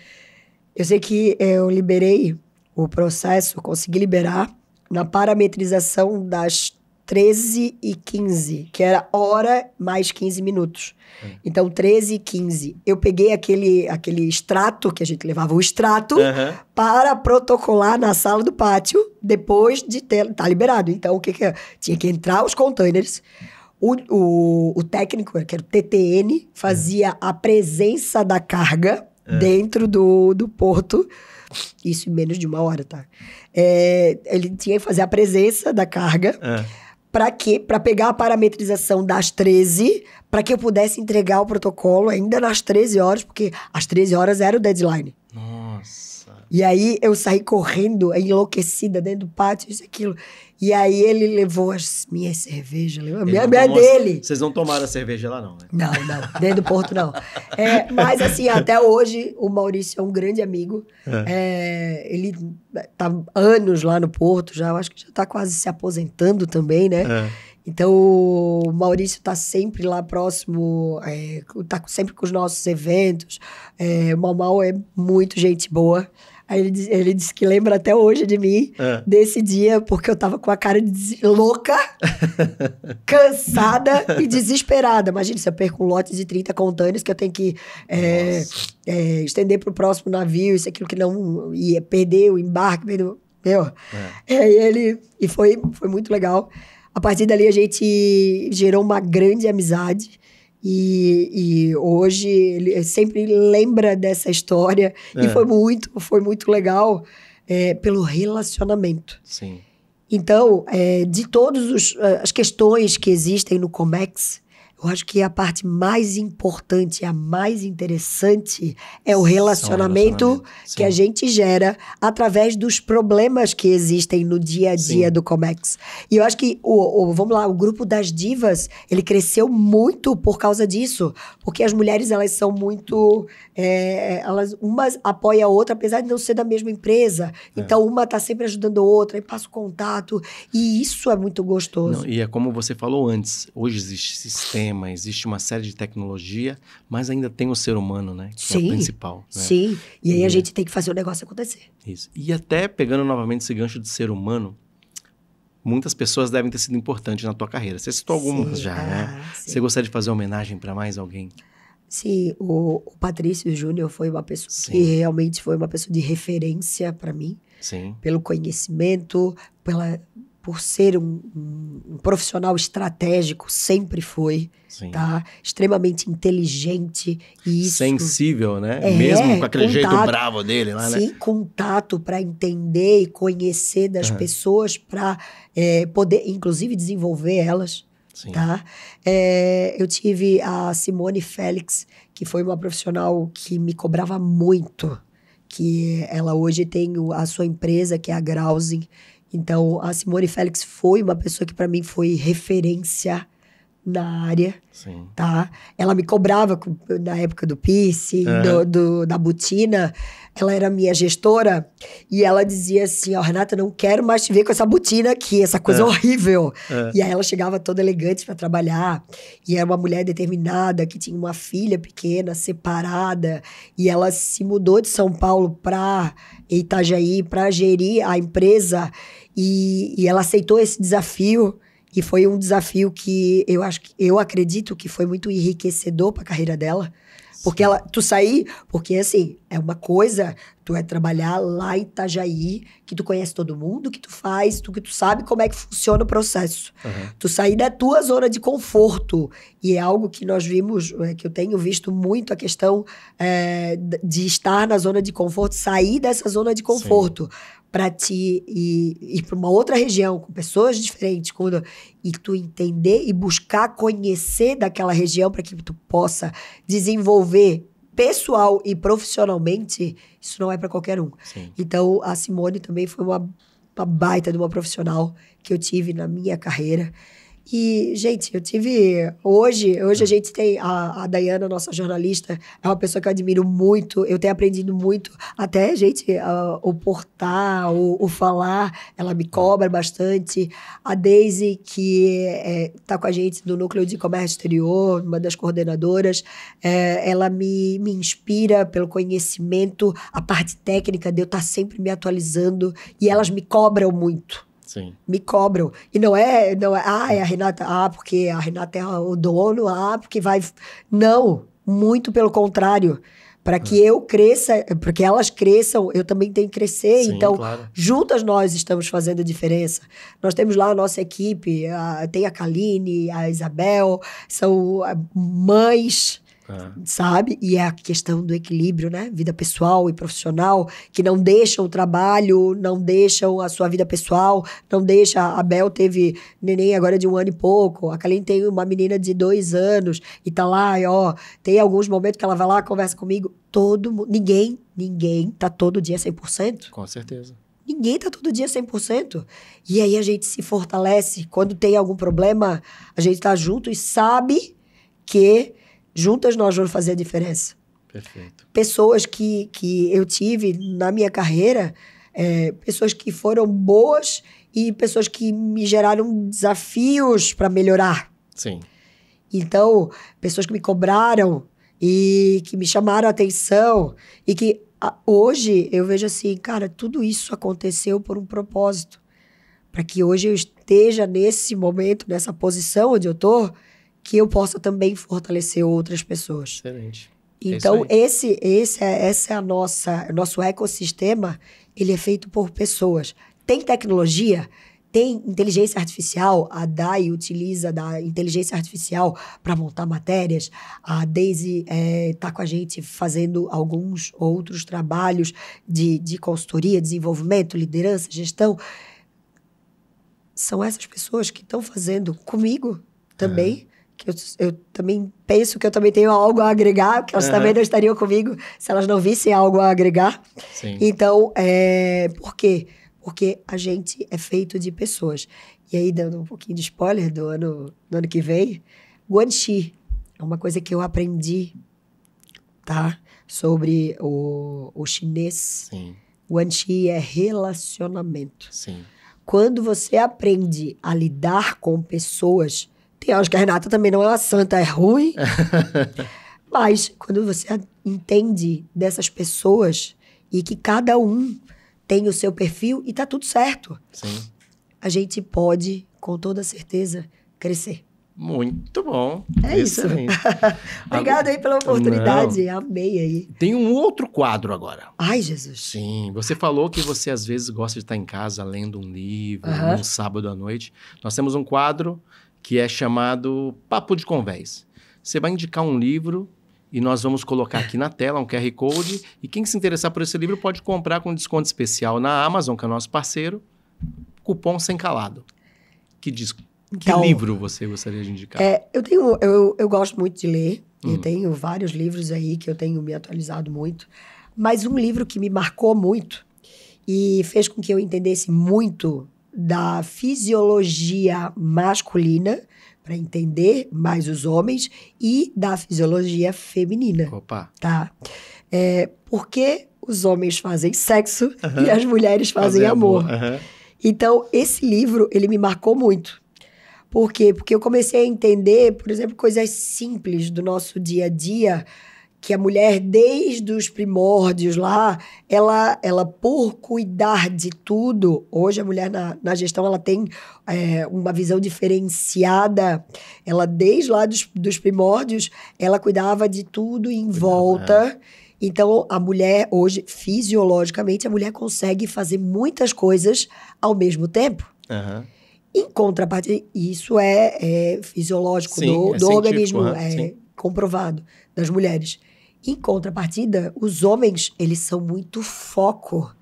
Eu sei que eu liberei o processo, consegui liberar na parametrização das 13h15, que era hora mais 15 minutos. Então, 13h15. Eu peguei aquele extrato, que a gente levava o extrato, para protocolar na sala do pátio, depois de tá liberado. Então, o que tinha que entrar os containers. O técnico, que era o TTN, fazia a presença da carga dentro do porto. Isso em menos de 1 hora, tá? Ele tinha que fazer a presença da carga. Para quê? Para pegar a parametrização das 13, para que eu pudesse entregar o protocolo ainda nas 13 horas, porque às 13 horas era o deadline. Nossa. E aí eu saí correndo, enlouquecida dentro do pátio, isso e aquilo. E aí ele levou as minhas cervejas, a minha dele. Vocês não tomaram a cerveja lá não, né? Não, dentro do porto não. Mas assim, até hoje o Maurício é um grande amigo. Ele tá anos lá no porto, já acho que já tá quase se aposentando também, né? Então o Maurício tá sempre lá próximo, tá sempre com os nossos eventos. O Mau é muito gente boa. Aí ele disse que lembra até hoje de mim, desse dia, porque eu tava com a cara louca, cansada e desesperada. Imagina, se eu perco um lote de 30 containers que eu tenho que estender pro próximo navio, isso, aquilo que não ia perder o embarque, E foi muito legal. A partir dali a gente gerou uma grande amizade. E hoje ele sempre lembra dessa história. E foi muito legal pelo relacionamento. Sim. Então, de todas as questões que existem no Comex, eu acho que a parte mais importante, a mais interessante é o relacionamento que a gente gera através dos problemas que existem no dia a dia do Comex. E eu acho que, vamos lá, o grupo das divas, ele cresceu muito por causa disso. Porque as mulheres, elas são muito... umas apoiam a outra, apesar de não ser da mesma empresa. Então, uma tá sempre ajudando a outra, e passa o contato. E isso é muito gostoso. Não, e é como você falou antes, hoje existe sistema, existe uma série de tecnologia, mas ainda tem o ser humano, né? Que é o principal. Né? Sim, e aí a gente tem que fazer o negócio acontecer. Isso. E até pegando novamente esse gancho de ser humano, muitas pessoas devem ter sido importantes na tua carreira. Você citou algumas já, né? Sim. Você gostaria de fazer homenagem para mais alguém? Sim, o Patrício Júnior foi uma pessoa que realmente foi uma pessoa de referência para mim. Sim. Pelo conhecimento, por ser um profissional estratégico, sempre foi, tá? Extremamente inteligente. E isso, sensível, né? Mesmo com aquele jeito bravo dele lá, né? Sim, contato para entender e conhecer das pessoas, para poder, inclusive, desenvolver elas. Sim. Tá? Eu tive a Simone Félix, que foi uma profissional que me cobrava muito, que ela hoje tem a sua empresa, que é a Grausen. Então, a Simone Félix foi uma pessoa que para mim foi referência na área, Sim. tá? Ela me cobrava na época do piercing, da botina. Ela era minha gestora e ela dizia assim, ó, Renata, não quero mais te ver com essa botina aqui, essa coisa horrível. E aí ela chegava toda elegante para trabalhar e era uma mulher determinada que tinha uma filha pequena, separada, e ela se mudou de São Paulo para Itajaí para gerir a empresa e ela aceitou esse desafio. E foi um desafio que eu acredito que foi muito enriquecedor para a carreira dela. Porque porque assim, é uma coisa, tu vai trabalhar lá em Itajaí, que tu conhece todo mundo, que tu sabe como é que funciona o processo. Tu sair da tua zona de conforto. E é algo que nós vimos, que eu tenho visto muito a questão de estar na zona de conforto, sair dessa zona de conforto. Para ti ir para uma outra região, com pessoas diferentes, e tu entender e buscar conhecer daquela região para que tu possa desenvolver pessoal e profissionalmente, isso não é para qualquer um. Sim. Então, a Simone também foi uma baita de uma profissional que eu tive na minha carreira. E, gente, eu tive... Hoje a gente tem... A Dayana, nossa jornalista, é uma pessoa que eu admiro muito. Eu tenho aprendido muito. Até, gente, o portar, o falar, ela me cobra bastante. A Daisy, que tá com a gente no Núcleo de Comércio Exterior, uma das coordenadoras, ela me inspira pelo conhecimento, a parte técnica de eu estar sempre me atualizando. E elas me cobram muito. Sim. Me cobram. E não é a Renata, porque a Renata é o dono, porque vai... Não, muito pelo contrário. Para que eu cresça, porque elas cresçam, eu também tenho que crescer. Sim, então, claro. Juntas nós estamos fazendo a diferença. Nós temos lá a nossa equipe, tem a Kaline, a Isabel, são mães... sabe? E é a questão do equilíbrio, né? Vida pessoal e profissional, que não deixam o trabalho, não deixam a sua vida pessoal, não deixa... A Bel teve neném agora de 1 ano e pouco, a Kaline tem uma menina de 2 anos, e tá lá, tem alguns momentos que ela vai lá, conversa comigo, ninguém tá todo dia 100%. Com certeza. Ninguém tá todo dia 100%. E aí a gente se fortalece. Quando tem algum problema, a gente tá junto e sabe que juntas nós vamos fazer a diferença. Perfeito. Pessoas que eu tive na minha carreira, pessoas que foram boas e pessoas que me geraram desafios para melhorar. Sim. Então, pessoas que me cobraram e que me chamaram a atenção e que hoje eu vejo assim, cara, tudo isso aconteceu por um propósito. Para que hoje eu esteja nesse momento, nessa posição onde eu tô, que eu possa também fortalecer outras pessoas. Excelente. Então, esse é nosso ecossistema, ele é feito por pessoas. Tem tecnologia, tem inteligência artificial, a Dai utiliza da inteligência artificial para montar matérias, a Daisy está com a gente fazendo alguns outros trabalhos de consultoria, desenvolvimento, liderança, gestão. São essas pessoas que estão fazendo comigo também, que eu também penso que eu também tenho algo a agregar, que elas também não estariam comigo se elas não vissem algo a agregar. Sim. Então, por quê? Porque a gente é feito de pessoas. E aí, dando um pouquinho de spoiler do ano que vem, Guanxi é uma coisa que eu aprendi, tá? Sobre o chinês. Sim. Guanxi é relacionamento. Sim. Quando você aprende a lidar com pessoas... Eu acho que a Renata também não é uma santa, é ruim. Mas quando você entende dessas pessoas e que cada um tem o seu perfil e tá tudo certo. Sim. A gente pode, com toda certeza, crescer. Muito bom. É excelente. Isso. Obrigada aí pela oportunidade. Não. Amei aí. Tem um outro quadro agora. Ai, Jesus. Sim. Você falou que você às vezes gosta de estar em casa lendo um livro, num sábado à noite. Nós temos um quadro que é chamado Papo de Convés. Você vai indicar um livro e nós vamos colocar aqui na tela um QR Code e quem se interessar por esse livro pode comprar com desconto especial na Amazon, que é o nosso parceiro, cupom Sem Calado. Que livro você gostaria de indicar? Eu gosto muito de ler, eu tenho vários livros aí que eu tenho me atualizado muito, mas um livro que me marcou muito e fez com que eu entendesse muito da fisiologia masculina para entender mais os homens e da fisiologia feminina. Opa. Tá? Por que os homens fazem sexo e as mulheres fazem amor? Então, esse livro, ele me marcou muito. Por quê? Porque eu comecei a entender, por exemplo, coisas simples do nosso dia a dia, que a mulher, desde os primórdios lá, ela por cuidar de tudo, hoje a mulher na gestão, ela tem uma visão diferenciada, ela desde lá dos primórdios, ela cuidava de tudo em volta. Então, a mulher hoje, fisiologicamente, a mulher consegue fazer muitas coisas ao mesmo tempo. Em contrapartida, isso é fisiológico, sim, do organismo, comprovado, das mulheres. Em contrapartida, os homens, eles são muito foco.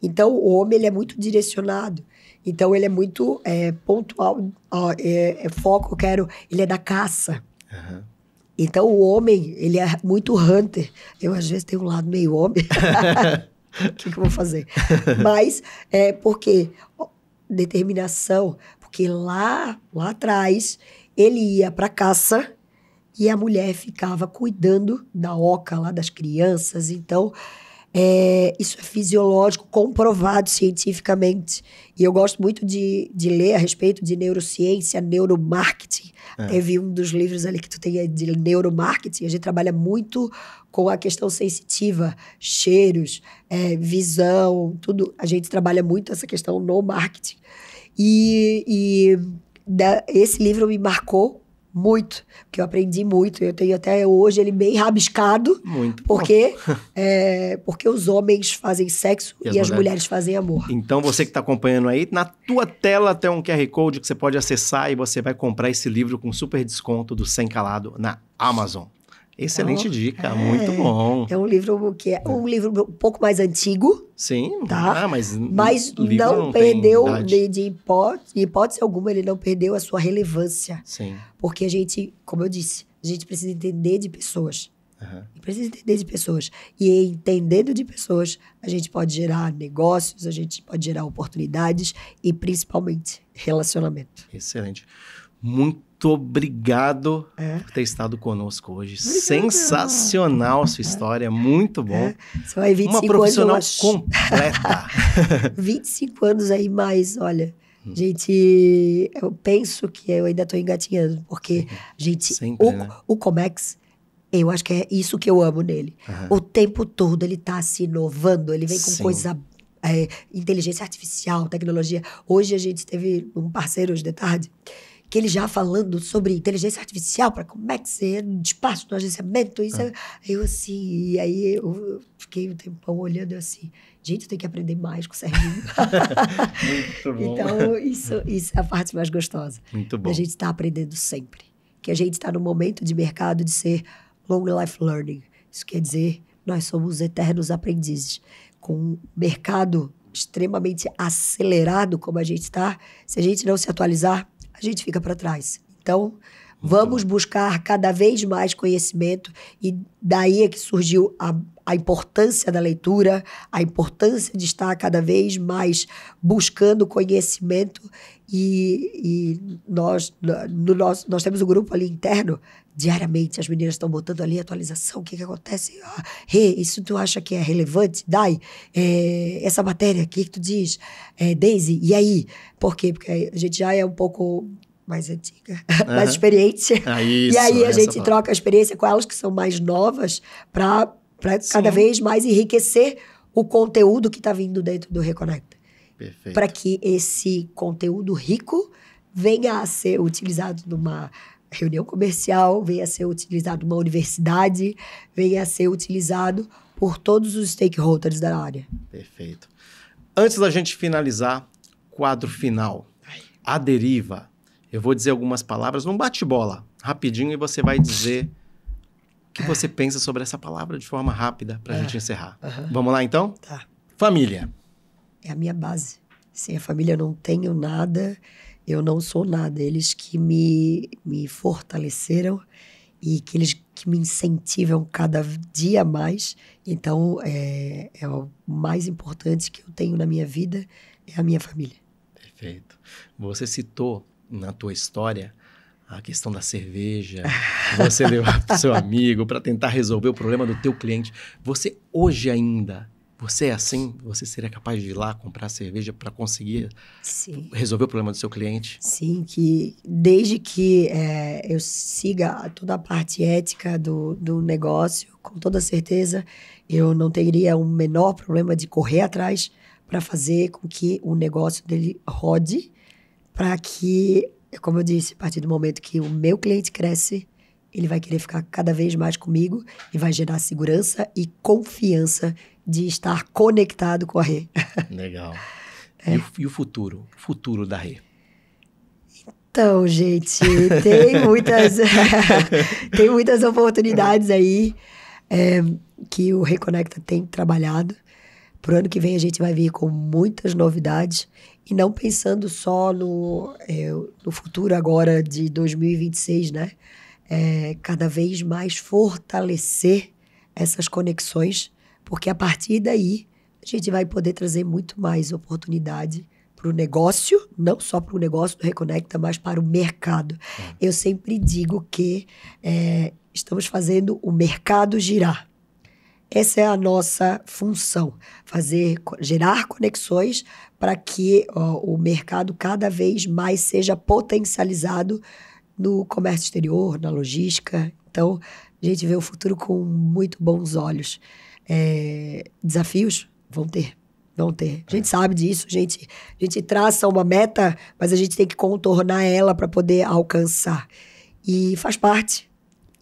Então, o homem, ele é muito direcionado. Então, ele é muito pontual. Foco, ele é da caça. Então, o homem, ele é muito hunter. Eu, às vezes, tenho um lado meio homem. O que eu vou fazer? Mas, porque determinação. Porque lá atrás, ele ia para caça e a mulher ficava cuidando da oca lá das crianças. Então, isso é fisiológico, comprovado cientificamente. E eu gosto muito de ler a respeito de neurociência, neuromarketing. Teve um dos livros ali que tu tem de neuromarketing. A gente trabalha muito com a questão sensitiva, cheiros, visão, tudo. A gente trabalha muito essa questão no marketing. Esse livro me marcou muito, porque eu aprendi muito. Eu tenho até hoje ele bem rabiscado. Muito porque os homens fazem sexo e as mulheres fazem amor. Então, você que está acompanhando aí, na tua tela tem um QR Code que você pode acessar e você vai comprar esse livro com super desconto do Sem Calado na Amazon. Excelente dica, muito bom. É um livro que é um livro um pouco mais antigo. Sim, tá? Mas não perdeu, de hipótese alguma, ele não perdeu a sua relevância. Sim. Porque a gente, como eu disse, a gente precisa entender de pessoas. Precisa entender de pessoas. E entendendo de pessoas, a gente pode gerar negócios, a gente pode gerar oportunidades e, principalmente, relacionamento. Excelente. Muito obrigado por ter estado conosco hoje. Sensacional sua história, muito bom. São aí 25 uma profissional anos, completa. 25 anos aí, mas olha, gente, eu penso que eu ainda estou engatinhando, porque o Comex, eu acho que é isso que eu amo nele. O tempo todo ele está se inovando, ele vem com coisa... inteligência artificial, tecnologia. Hoje a gente teve um parceiro hoje de tarde que ele já falando sobre inteligência artificial para como é que você despacho no agenciamento. Isso eu assim, e aí eu fiquei um tempão olhando eu assim, gente, eu tenho que aprender mais com o Serginho. Muito bom. Então, isso é a parte mais gostosa. Muito bom. A gente está aprendendo sempre. Que a gente está no momento de mercado de ser long life learning. Isso quer dizer, nós somos eternos aprendizes. Com um mercado extremamente acelerado como a gente está, se a gente não se atualizar, a gente fica para trás. Então, vamos buscar cada vez mais conhecimento e daí é que surgiu a importância da leitura, a importância de estar cada vez mais buscando conhecimento e nós temos um grupo ali interno, diariamente as meninas estão botando ali atualização, o que acontece? Isso tu acha que é relevante? Dai, essa matéria, o que tu diz? Daisy, e aí? Por quê? Porque a gente já é um pouco mais antiga, mais experiente. E aí a gente troca a experiência com elas que são mais novas para cada vez mais enriquecer o conteúdo que está vindo dentro do Reconecta. Perfeito. Para que esse conteúdo rico venha a ser utilizado numa reunião comercial, venha a ser utilizado numa universidade, venha a ser utilizado por todos os stakeholders da área. Perfeito. Antes da gente finalizar, quadro final. A deriva. Eu vou dizer algumas palavras num bate-bola, rapidinho, e você vai dizer o que você pensa sobre essa palavra de forma rápida para a gente encerrar. Vamos lá, então? Tá. Família. É a minha base. Sem a família eu não tenho nada, eu não sou nada. Eles que me fortaleceram e que eles que me incentivam cada dia mais. Então, é o mais importante que eu tenho na minha vida, é a minha família. Perfeito. Você citou na tua história A questão da cerveja, você levar para o seu amigo para tentar resolver o problema do teu cliente. Você hoje ainda, você é assim? Você seria capaz de ir lá comprar cerveja para conseguir resolver o problema do seu cliente? Sim, que desde que eu siga toda a parte ética do negócio, com toda certeza, eu não teria o menor problema de correr atrás para fazer com que o negócio dele rode, para que, como eu disse, a partir do momento que o meu cliente cresce, ele vai querer ficar cada vez mais comigo e vai gerar segurança e confiança de estar conectado com a Rê. Legal. E o futuro? O futuro da Rê? Então, gente, tem muitas oportunidades aí que o Reconecta tem trabalhado. Pro ano que vem a gente vai vir com muitas novidades e não pensando só no futuro agora de 2026, né? Cada vez mais fortalecer essas conexões, porque a partir daí a gente vai poder trazer muito mais oportunidade para o negócio, não só para o negócio do Reconecta, mas para o mercado. Eu sempre digo que estamos fazendo o mercado girar. Essa é a nossa função, gerar conexões para que o mercado cada vez mais seja potencializado no comércio exterior, na logística. Então, a gente vê o futuro com muito bons olhos. Desafios vão ter. A gente sabe disso, a gente traça uma meta, mas a gente tem que contornar ela para poder alcançar. E faz parte.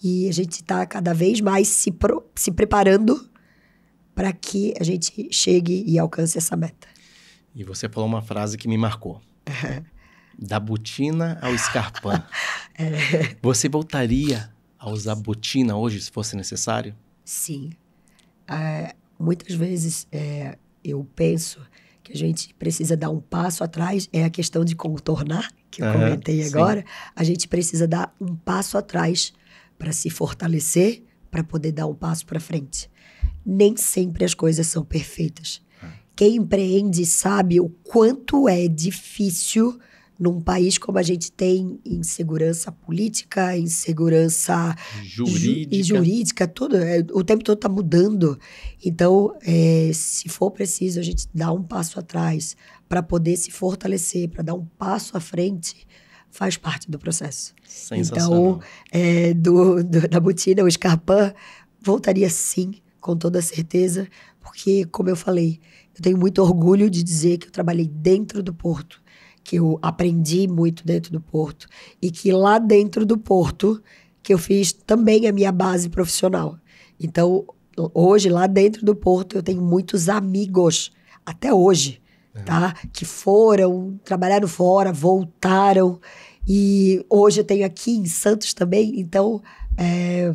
E a gente está cada vez mais se preparando para que a gente chegue e alcance essa meta. E você falou uma frase que me marcou. Da botina ao escarpão. Você voltaria a usar botina hoje, se fosse necessário? Sim. Muitas vezes eu penso que a gente precisa dar um passo atrás. É a questão de contornar, que eu comentei agora. Sim. A gente precisa dar um passo atrás para se fortalecer, para poder dar um passo para frente. Nem sempre as coisas são perfeitas. Quem empreende sabe o quanto é difícil num país como a gente tem, insegurança política, insegurança jurídica, tudo, o tempo todo está mudando. Então, se for preciso, a gente dá um passo atrás para poder se fortalecer, para dar um passo à frente, faz parte do processo. Sensacional. Então, da botina, o escarpão, voltaria sim, com toda certeza, porque, como eu falei, eu tenho muito orgulho de dizer que eu trabalhei dentro do porto, que eu aprendi muito dentro do porto e que lá dentro do porto que eu fiz também a minha base profissional. Então, hoje, lá dentro do porto, eu tenho muitos amigos, até hoje, tá? Que trabalharam fora, voltaram. E hoje eu tenho aqui em Santos também. Então, é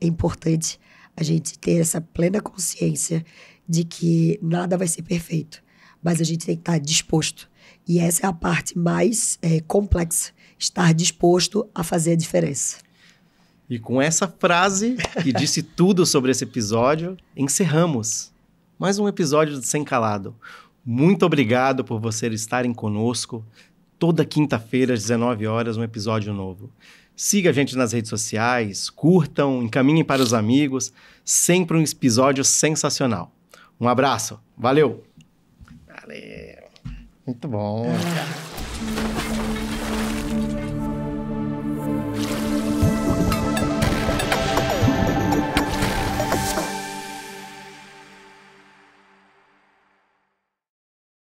importante a gente ter essa plena consciência de que nada vai ser perfeito. Mas a gente tem que estar disposto. E essa é a parte mais complexa. Estar disposto a fazer a diferença. E com essa frase, que disse tudo sobre esse episódio, encerramos mais um episódio do Sem Calado. Muito obrigado por vocês estarem conosco. Toda quinta-feira, às 19 horas, um episódio novo. Siga a gente nas redes sociais, curtam, encaminhem para os amigos. Sempre um episódio sensacional. Um abraço. Valeu. Valeu. Muito bom.